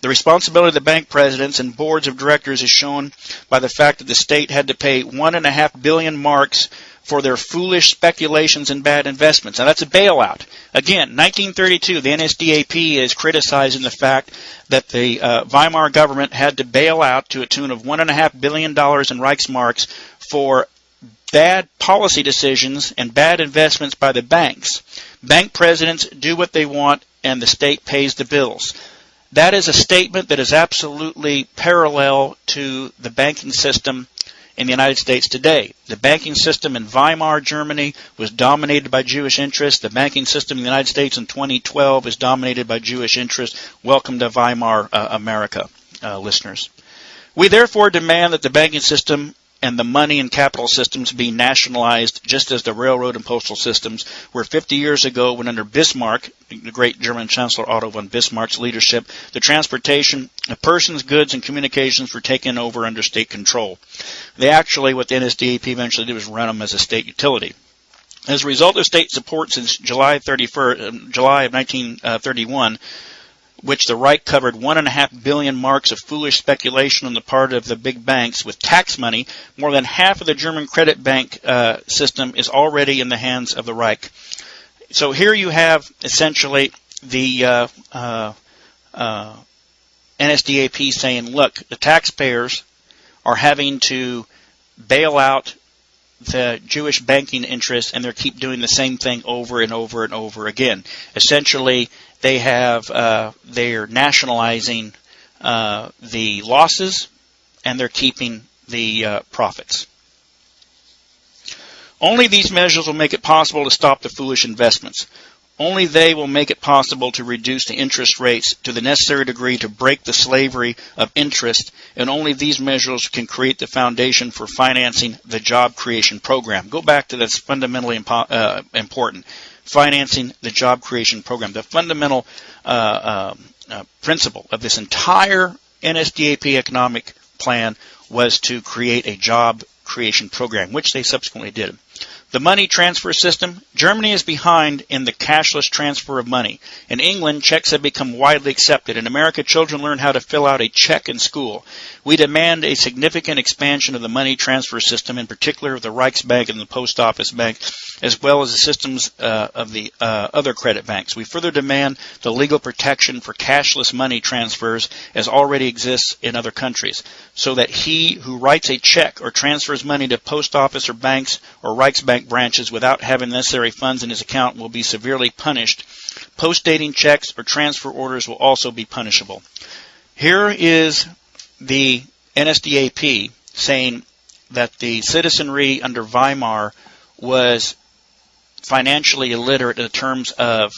Speaker 1: The responsibility of the bank presidents and boards of directors is shown by the fact that the state had to pay 1.5 billion marks for their foolish speculations and bad investments. Now, that's a bailout. Again, 1932, the NSDAP is criticizing the fact that the Weimar government had to bail out to a tune of $1.5 billion in Reichsmarks for bad policy decisions and bad investments by the banks. Bank presidents do what they want, and the state pays the bills. That is a statement that is absolutely parallel to the banking system in the United States today. The banking system in Weimar, Germany, was dominated by Jewish interests. The banking system in the United States in 2012 is dominated by Jewish interests. Welcome to Weimar America, listeners. We therefore demand that the banking system and the money and capital systems be nationalized, just as the railroad and postal systems were 50 years ago when under Bismarck, the great German Chancellor Otto von Bismarck's leadership, the transportation of persons, goods, and communications were taken over under state control. They actually, what the NSDAP eventually did was run them as a state utility. As a result of state support since July of 1931, which the Reich covered 1.5 billion marks of foolish speculation on the part of the big banks with tax money, more than half of the German credit bank system is already in the hands of the Reich. So here you have essentially the NSDAP saying, look, the taxpayers are having to bail out the Jewish banking interests, and they keep doing the same thing over and over and over again. Essentially, they're nationalizing the losses, and they're keeping the profits. Only these measures will make it possible to stop the foolish investments. Only they will make it possible to reduce the interest rates to the necessary degree to break the slavery of interest, and only these measures can create the foundation for financing the job creation program. Go back to that's fundamentally important. Financing the job creation program. The fundamental principle of this entire NSDAP economic plan was to create a job creation program, which they subsequently did. The money transfer system. Germany is behind in the cashless transfer of money. In England, checks have become widely accepted. In America, children learn how to fill out a check in school. We demand a significant expansion of the money transfer system, in particular of the Reichsbank and the Post Office Bank, as well as the systems of the other credit banks. We further demand the legal protection for cashless money transfers as already exists in other countries, so that he who writes a check or transfers money to post office or banks or Reichsbank branches without having necessary funds in his account will be severely punished. Post-dating checks or transfer orders will also be punishable. Here is the NSDAP saying that the citizenry under Weimar was financially illiterate in terms of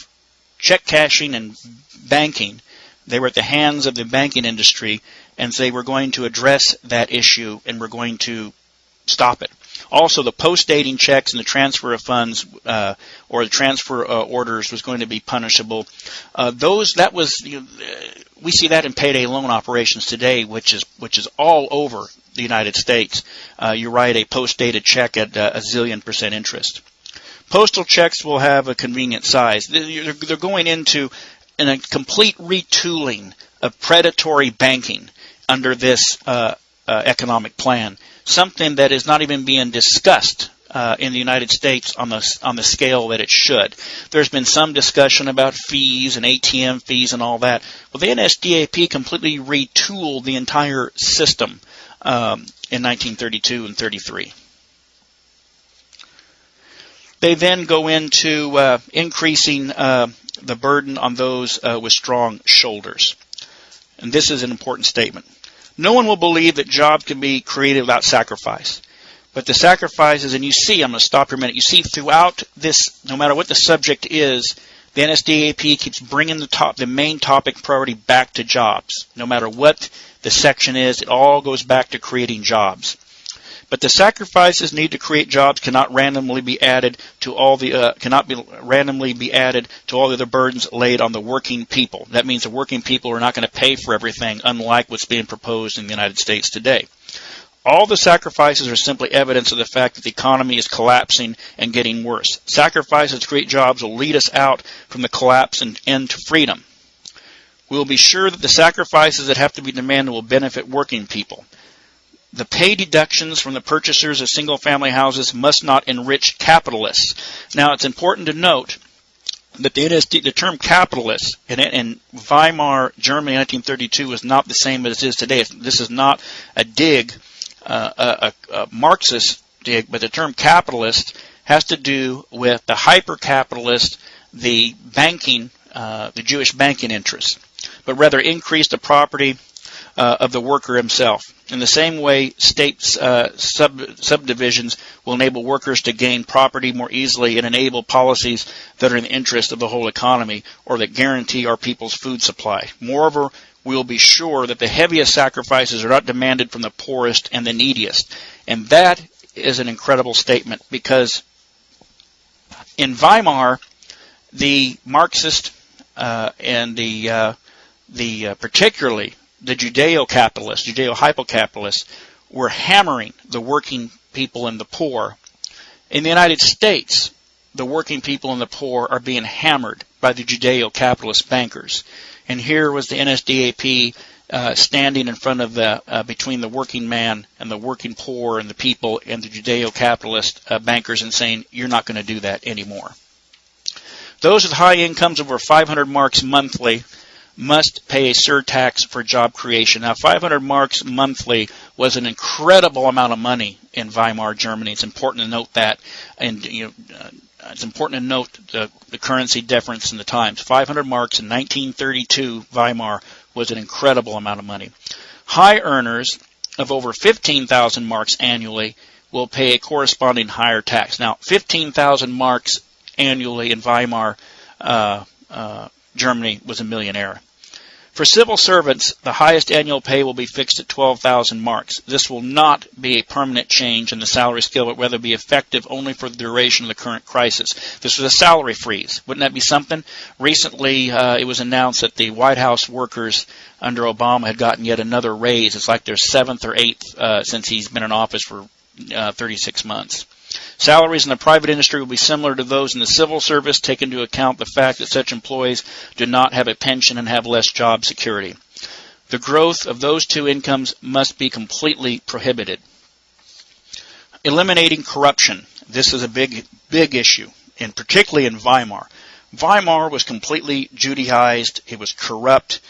Speaker 1: check cashing and banking. They were at the hands of the banking industry, and they were going to address that issue and were going to stop it. Also, the post-dating checks and the transfer of funds or the transfer orders was going to be punishable. We see that in payday loan operations today, which is all over the United States. You write a post-dated check at a zillion % interest. Postal checks will have a convenient size. They're going into a complete retooling of predatory banking under this economic plan. Something that is not even being discussed in the United States on the scale that it should. There's been some discussion about fees and ATM fees and all that. Well, the NSDAP completely retooled the entire system in 1932 and 33. They then go into increasing the burden on those with strong shoulders. And this is an important statement. No one will believe that jobs can be created without sacrifice. But the sacrifices, and you see, I'm going to stop here a minute, you see throughout this, no matter what the subject is, the NSDAP keeps bringing the main topic priority back to jobs. No matter what the section is, it all goes back to creating jobs. But the sacrifices needed to create jobs cannot randomly be added to all the other burdens laid on the working people. That means the working people are not going to pay for everything, unlike what's being proposed in the United States today. All the sacrifices are simply evidence of the fact that the economy is collapsing and getting worse. Sacrifices to create jobs will lead us out from the collapse and into freedom. We will be sure that the sacrifices that have to be demanded will benefit working people. The pay deductions from the purchasers of single-family houses must not enrich capitalists. Now, it's important to note that the term capitalist in Weimar, Germany, 1932 is not the same as it is today. This is not a dig, a Marxist dig, but the term capitalist has to do with the hyper-capitalist, the banking, the Jewish banking interests, but rather increase the property of the worker himself. In the same way, states' subdivisions will enable workers to gain property more easily and enable policies that are in the interest of the whole economy or that guarantee our people's food supply. Moreover, we will be sure that the heaviest sacrifices are not demanded from the poorest and the neediest. And that is an incredible statement, because in Weimar, the Marxist and the particularly the Judeo-capitalists, Judeo-hypo-capitalists, were hammering the working people and the poor. In the United States, the working people and the poor are being hammered by the Judeo-capitalist bankers. And here was the NSDAP standing in front of between the working man and the working poor and the people and the Judeo-capitalist bankers and saying, you're not going to do that anymore. Those with high incomes over 500 marks monthly must pay a surtax for job creation. Now, 500 marks monthly was an incredible amount of money in Weimar Germany. It's important to note that, and it's important to note the currency difference in the times. 500 marks in 1932 Weimar was an incredible amount of money. High earners of over 15,000 marks annually will pay a corresponding higher tax. Now, 15,000 marks annually in Weimar Germany was a millionaire. For civil servants, the highest annual pay will be fixed at 12,000 marks. This will not be a permanent change in the salary scale, but rather be effective only for the duration of the current crisis. This was a salary freeze. Wouldn't that be something? Recently, it was announced that the White House workers under Obama had gotten yet another raise. It's like their 7th or 8th since he's been in office for 36 months. Salaries in the private industry will be similar to those in the civil service, taking into account the fact that such employees do not have a pension and have less job security. The growth of those two incomes must be completely prohibited. Eliminating corruption. This is a big issue, and particularly in Weimar. Weimar was completely Judaized. It was corrupt,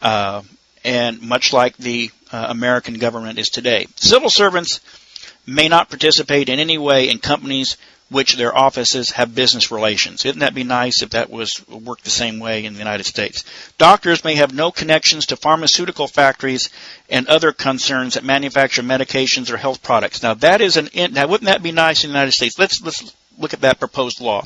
Speaker 1: and much like the American government is today. Civil servants may not participate in any way in companies which their offices have business relations. Wouldn't that be nice if that worked the same way in the United States? Doctors may have no connections to pharmaceutical factories and other concerns that manufacture medications or health products. Now, now wouldn't that be nice in the United States? Let's look at that proposed law.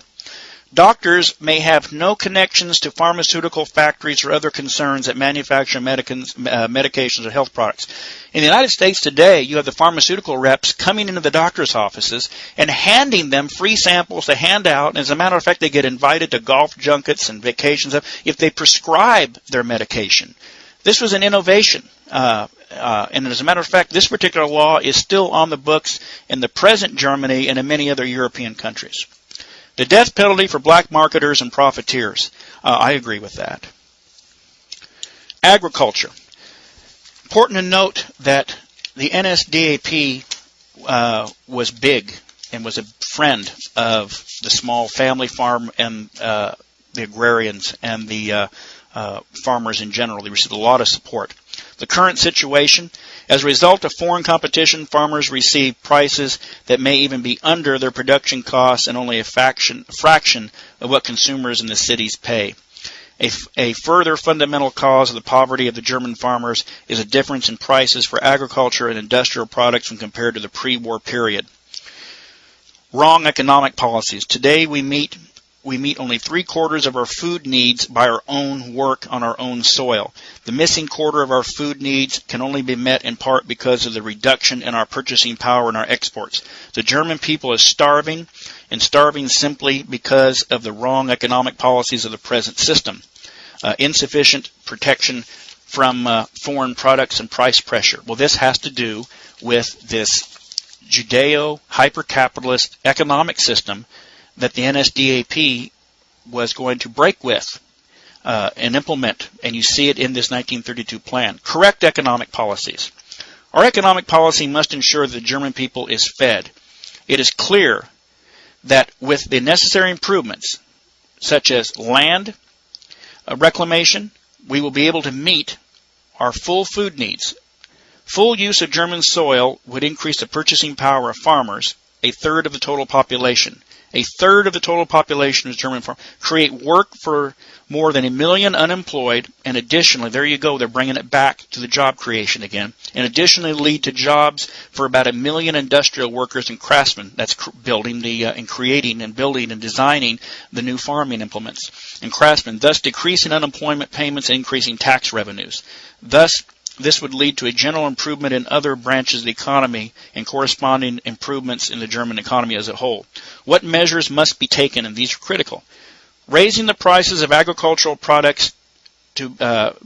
Speaker 1: Doctors may have no connections to pharmaceutical factories or other concerns that manufacture medications or health products. In the United States today, you have the pharmaceutical reps coming into the doctor's offices and handing them free samples to hand out. And as a matter of fact, they get invited to golf junkets and vacations if they prescribe their medication. This was an innovation. And as a matter of fact, this particular law is still on the books in the present Germany and in many other European countries. The death penalty for black marketers and profiteers. I agree with that. Agriculture. Important to note that the NSDAP was big and was a friend of the small family farm and the agrarians and the farmers in general. They received a lot of support. The current situation, as a result of foreign competition, farmers receive prices that may even be under their production costs and only a fraction of what consumers in the cities pay. A further fundamental cause of the poverty of the German farmers is a difference in prices for agriculture and industrial products when compared to the pre-war period. Wrong economic policies. Today we meet only 3/4 of our food needs by our own work on our own soil. The missing quarter of our food needs can only be met in part because of the reduction in our purchasing power and our exports. The German people is starving, and starving simply because of the wrong economic policies of the present system. Insufficient protection from foreign products and price pressure. Well, this has to do with this Judeo-hyper-capitalist economic system that the NSDAP was going to break with and implement, and you see it in this 1932 plan. Correct economic policies. Our economic policy must ensure that the German people is fed. It is clear that with the necessary improvements, such as land reclamation, we will be able to meet our full food needs. Full use of German soil would increase the purchasing power of farmers, a third of the total population. A third of the total population is German farm. Create work for more than 1 million unemployed, and additionally, there you go, they're bringing it back to the job creation again, and additionally lead to jobs for about 1 million industrial workers and craftsmen. That's building and creating and building and designing the new farming implements, and craftsmen, thus decreasing unemployment payments and increasing tax revenues. Thus, this would lead to a general improvement in other branches of the economy and corresponding improvements in the German economy as a whole. What measures must be taken, and these are critical? Raising the prices of agricultural products to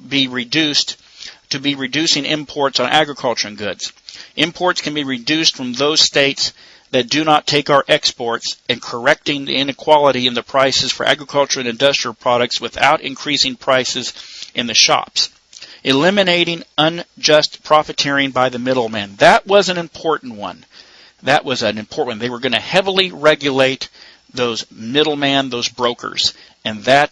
Speaker 1: be reducing imports on agricultural goods. Imports can be reduced from those states that do not take our exports, and correcting the inequality in the prices for agricultural and industrial products without increasing prices in the shops. Eliminating unjust profiteering by the middleman. That was an important one. They were going to heavily regulate those middlemen, those brokers, and that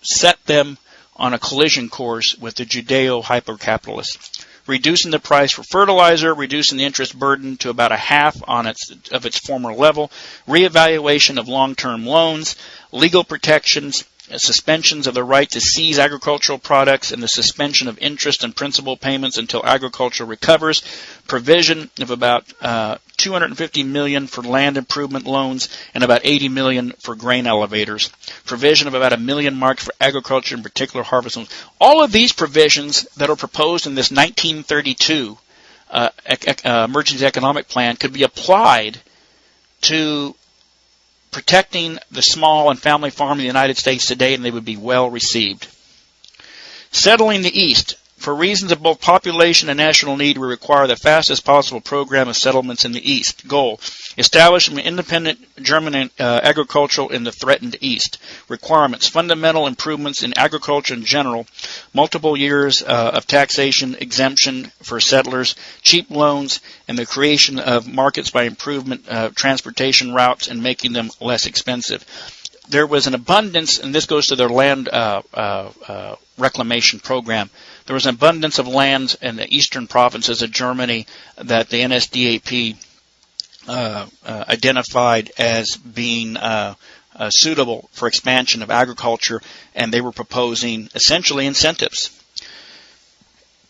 Speaker 1: set them on a collision course with the Judeo-hyper-capitalists, reducing the price for fertilizer, reducing the interest burden to about a half of its former level, reevaluation of long-term loans, legal protections, suspensions of the right to seize agricultural products, and the suspension of interest and principal payments until agriculture recovers, provision of about $250 million for land improvement loans and about $80 million for grain elevators, provision of about $1 million marked for agriculture, in particular harvest loans. All of these provisions that are proposed in this 1932 Emergency Economic Plan could be applied to protecting the small and family farm in the United States today, and they would be well received. Settling the East. For reasons of both population and national need, we require the fastest possible program of settlements in the East. Goal: establish an independent German agriculture in the threatened East. Requirements: fundamental improvements in agriculture in general, multiple years of taxation exemption for settlers, cheap loans, and the creation of markets by improvement transportation routes and making them less expensive. There was an abundance, and this goes to their land reclamation program. There was an abundance of land in the eastern provinces of Germany that the NSDAP identified as being suitable for expansion of agriculture, and they were proposing essentially incentives.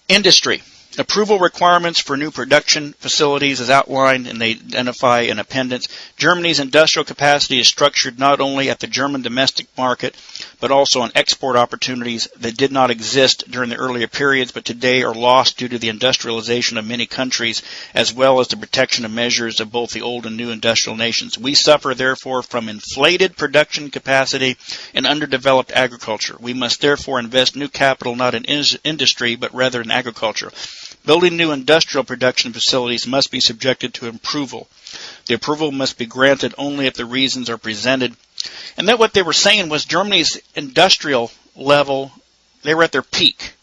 Speaker 1: Industry. Approval requirements for new production facilities is outlined, and they identify an appendix. Germany's industrial capacity is structured not only at the German domestic market, but also on export opportunities that did not exist during the earlier periods, but today are lost due to the industrialization of many countries, as well as the protection of measures of both the old and new industrial nations. We suffer, therefore, from inflated production capacity and underdeveloped agriculture. We must therefore invest new capital not in industry, but rather in agriculture. Building new industrial production facilities must be subjected to approval. The approval must be granted only if the reasons are presented. And then what they were saying was Germany's industrial level, they were at their peak.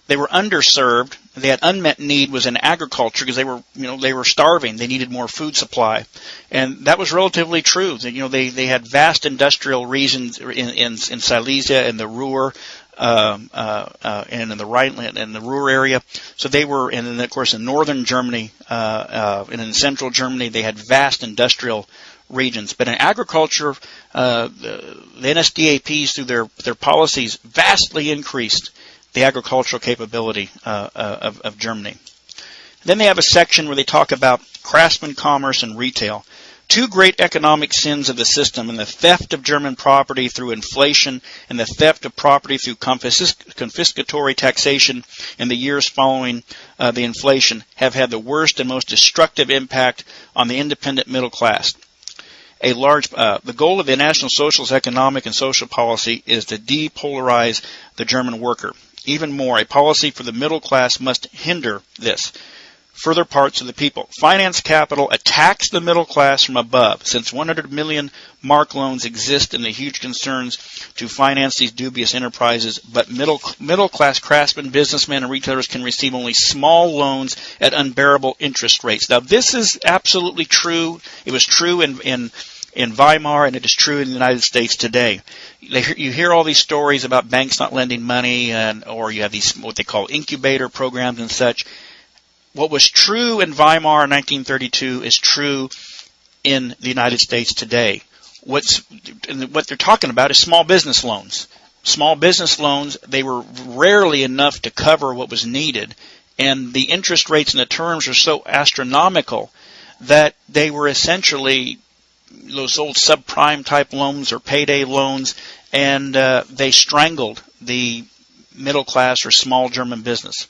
Speaker 1: They were underserved. They had unmet need was in agriculture because they were starving. They needed more food supply, and that was relatively true. They had vast industrial regions in Silesia and the Ruhr. And in the Rhineland and the Ruhr area. So they were, and then of course in northern Germany and in central Germany, they had vast industrial regions. But in agriculture, the NSDAPs through their policies vastly increased the agricultural capability of Germany. Then they have a section where they talk about craftsman commerce and retail. Two great economic sins of the system, and the theft of German property through inflation and the theft of property through confiscatory taxation in the years following the inflation, have had the worst and most destructive impact on the independent middle class. The goal of the National Socialist economic and social policy is to depolarize the German worker. Even more, a policy for the middle class must hinder this. Further parts of the people. Finance capital attacks the middle class from above. Since 100 million mark loans exist and the huge concerns to finance these dubious enterprises, but middle class craftsmen, businessmen, and retailers can receive only small loans at unbearable interest rates. Now, this is absolutely true. It was true in Weimar, and it is true in the United States today. You hear all these stories about banks not lending money, or you have these what they call incubator programs and such. What was true in Weimar in 1932 is true in the United States today. What they're talking about is small business loans. Small business loans, they were rarely enough to cover what was needed, and the interest rates and the terms are so astronomical that they were essentially those old subprime type loans or payday loans, and they strangled the middle class or small German business.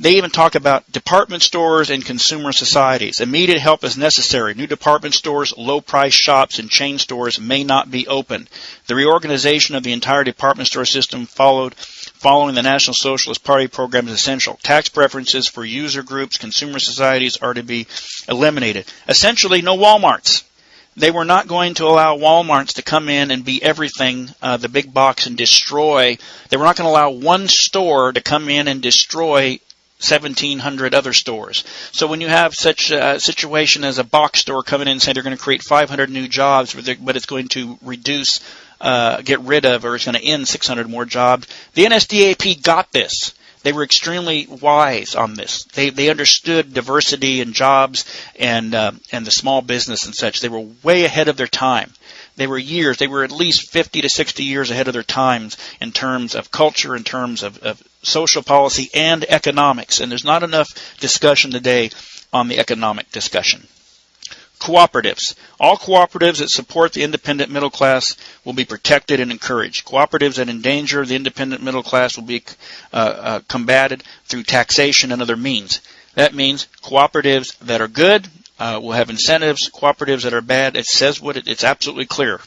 Speaker 1: They even talk about department stores and consumer societies. Immediate help is necessary. New department stores, low-price shops, and chain stores may not be opened. The reorganization of the entire department store system following the National Socialist Party program is essential. Tax preferences for user groups, consumer societies are to be eliminated. Essentially, no Walmarts. They were not going to allow Walmarts to come in and be everything, the big box, and destroy. They were not going to allow one store to come in and destroy 1,700 other stores. So when you have such a situation as a box store coming in and saying they're going to create 500 new jobs, but it's going to reduce, get rid of, or it's going to end 600 more jobs, the NSDAP got this. They were extremely wise on this. They understood diversity and jobs and the small business and such. They were way ahead of their time. They were at least 50 to 60 years ahead of their times in terms of culture, in terms of social policy and economics. And there's not enough discussion today on the economic discussion. Cooperatives. All cooperatives that support the independent middle class will be protected and encouraged. Cooperatives that endanger the independent middle class will be combated through taxation and other means. That means cooperatives that are good will have incentives. Cooperatives that are bad, it says it's absolutely clear.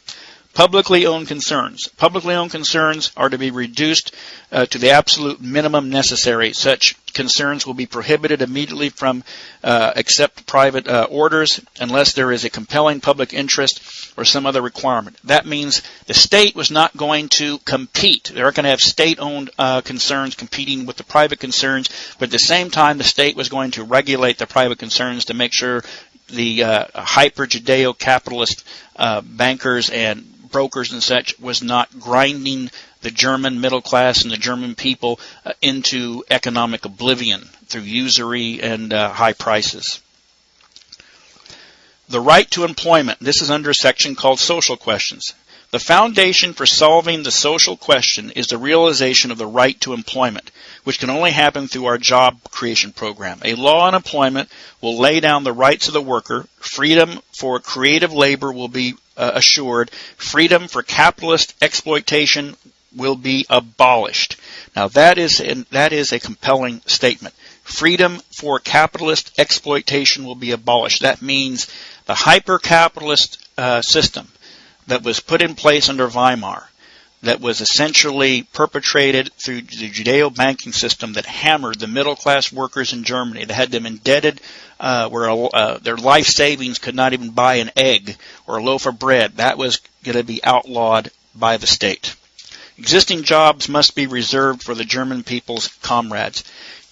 Speaker 1: Publicly owned concerns. Publicly owned concerns are to be reduced to the absolute minimum necessary. Such concerns will be prohibited immediately from accept private orders unless there is a compelling public interest or some other requirement. That means the state was not going to compete. They aren't going to have state-owned concerns competing with the private concerns, but at the same time the state was going to regulate the private concerns to make sure the hyper-Judeo-capitalist bankers and brokers and such was not grinding the German middle class and the German people into economic oblivion through usury and high prices. The right to employment. This is under a section called social questions. The foundation for solving the social question is the realization of the right to employment, which can only happen through our job creation program. A law on employment will lay down the rights of the worker. Freedom for creative labor will be assured. Freedom for capitalist exploitation will be abolished. Now that is a compelling statement. Freedom for capitalist exploitation will be abolished. That means the hyper-capitalist system that was put in place under Weimar, that was essentially perpetrated through the Judeo-banking system that hammered the middle-class workers in Germany, that had them indebted where their life savings could not even buy an egg or a loaf of bread. That was going to be outlawed by the state. Existing jobs must be reserved for the German people's comrades.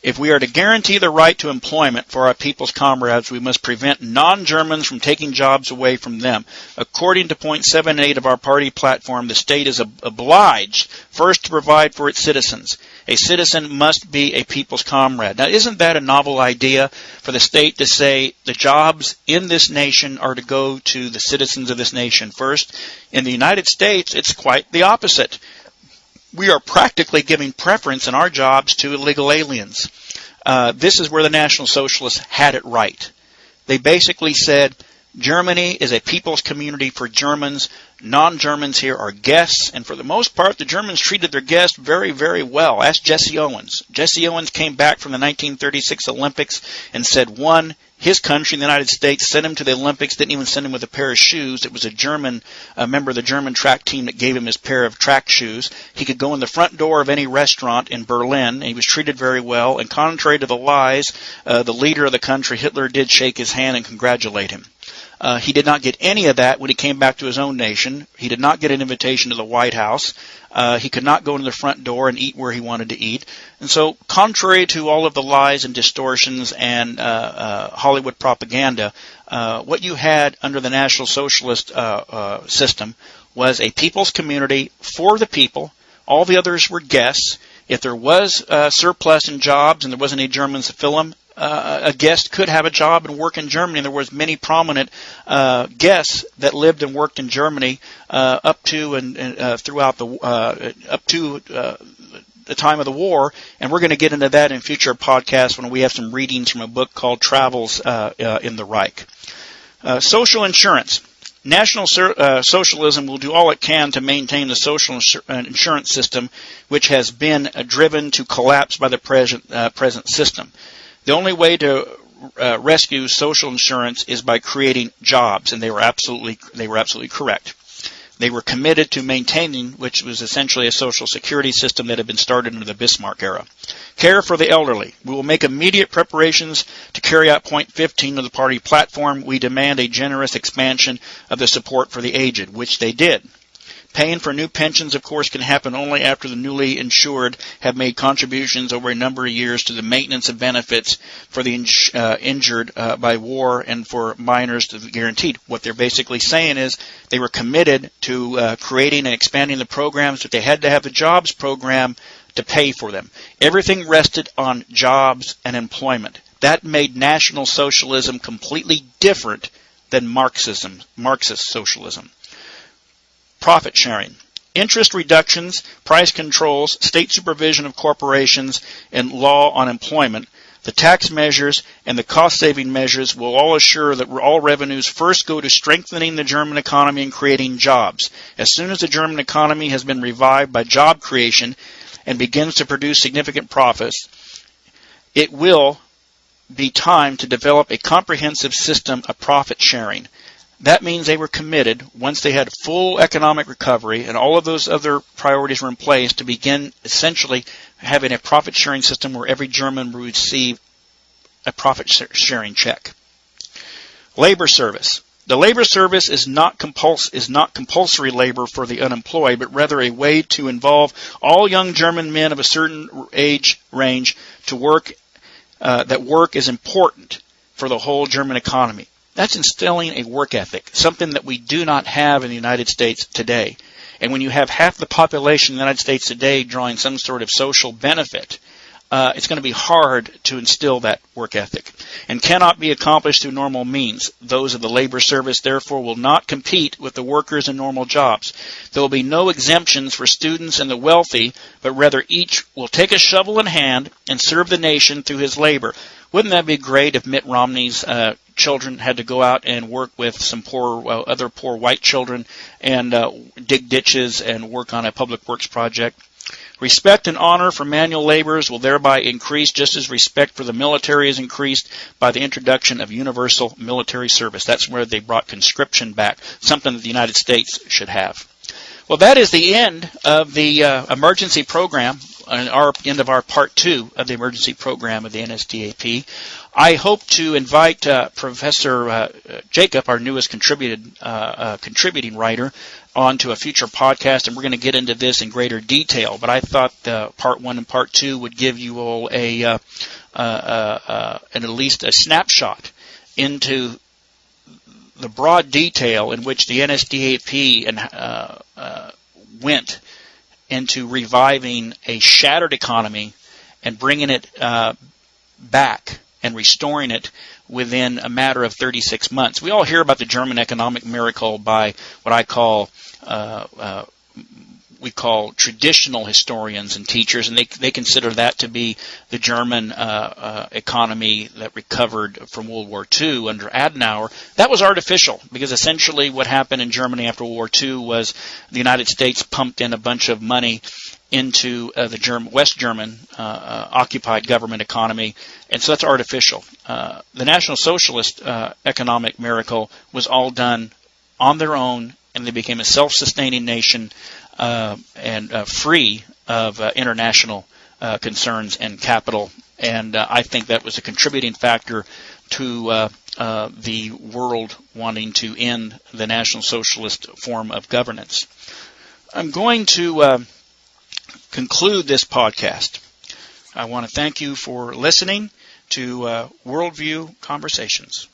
Speaker 1: If we are to guarantee the right to employment for our people's comrades, we must prevent non-Germans from taking jobs away from them. According to point 7.8 of our party platform, the state is obliged first to provide for its citizens. A citizen must be a people's comrade. Now, isn't that a novel idea for the state to say the jobs in this nation are to go to the citizens of this nation first? In the United States, it's quite the opposite. We are practically giving preference in our jobs to illegal aliens. This is where the National Socialists had it right. They basically said Germany is a people's community for Germans. Non-Germans here are guests, and for the most part, the Germans treated their guests very, very well. Ask Jesse Owens. Jesse Owens came back from the 1936 Olympics and said, one, his country, the United States, sent him to the Olympics, didn't even send him with a pair of shoes. It was a member of the German track team that gave him his pair of track shoes. He could go in the front door of any restaurant in Berlin, and he was treated very well. And contrary to the lies, the leader of the country, Hitler, did shake his hand and congratulate him. He did not get any of that when he came back to his own nation. He did not get an invitation to the White House. He could not go into the front door and eat where he wanted to eat. And so, contrary to all of the lies and distortions and Hollywood propaganda, what you had under the National Socialist system was a people's community for the people. All the others were guests. If there was surplus in jobs and there wasn't any Germans to fill them, a guest could have a job and work in Germany. And there was many prominent guests that lived and worked in Germany up to and throughout the time of the war. And we're going to get into that in future podcasts when we have some readings from a book called Travels in the Reich. Social insurance. National Socialism will do all it can to maintain the social insurance system, which has been driven to collapse by the present system. The only way to rescue social insurance is by creating jobs, and they were absolutely correct. They were committed to maintaining, which was essentially a social security system that had been started under the Bismarck era. Care for the elderly. We will make immediate preparations to carry out point 15 of the party platform. We demand a generous expansion of the support for the aged, which they did. Paying for new pensions, of course, can happen only after the newly insured have made contributions over a number of years to the maintenance of benefits for the injured by war and for minors to the guaranteed. What they're basically saying is they were committed to creating and expanding the programs, but they had to have the jobs program to pay for them. Everything rested on jobs and employment. That made National Socialism completely different than Marxist socialism. Profit sharing. Interest reductions, price controls, state supervision of corporations, and law on employment, the tax measures, and the cost-saving measures will all assure that all revenues first go to strengthening the German economy and creating jobs. As soon as the German economy has been revived by job creation and begins to produce significant profits, it will be time to develop a comprehensive system of profit sharing. That means they were committed, once they had full economic recovery and all of those other priorities were in place, to begin essentially having a profit-sharing system where every German would receive a profit-sharing check. Labor service. The labor service is not compulsory labor for the unemployed, but rather a way to involve all young German men of a certain age range to work, that work is important for the whole German economy. That's instilling a work ethic, something that we do not have in the United States today. And when you have half the population in the United States today drawing some sort of social benefit, it's going to be hard to instill that work ethic and cannot be accomplished through normal means. Those of the labor service, therefore, will not compete with the workers in normal jobs. There will be no exemptions for students and the wealthy, but rather each will take a shovel in hand and serve the nation through his labor. Wouldn't that be great if Mitt Romney's children had to go out and work with some other poor white children and dig ditches and work on a public works project? Respect and honor for manual laborers will thereby increase, just as respect for the military is increased by the introduction of universal military service. That's where they brought conscription back, something that the United States should have. Well, that is the end of the emergency program, end of our part 2 of the emergency program of the NSDAP. I hope to invite Professor Jacob, our newest contributing writer, onto a future podcast, and we're going to get into this in greater detail. But I thought part 1 and part 2 would give you all at least a snapshot into the broad detail in which the NSDAP went into reviving a shattered economy and bringing it back and restoring it within a matter of 36 months. We all hear about the German economic miracle by what I call traditional historians and teachers, and they consider that to be the German economy that recovered from World War II under Adenauer. That was artificial, because essentially what happened in Germany after World War II was the United States pumped in a bunch of money into the West German occupied government economy, and so that's artificial. The National Socialist economic miracle was all done on their own, and they became a self-sustaining nation and free of international concerns and capital. And I think that was a contributing factor to the world wanting to end the National Socialist form of governance. I'm going to conclude this podcast. I want to thank you for listening to Worldview Conversations.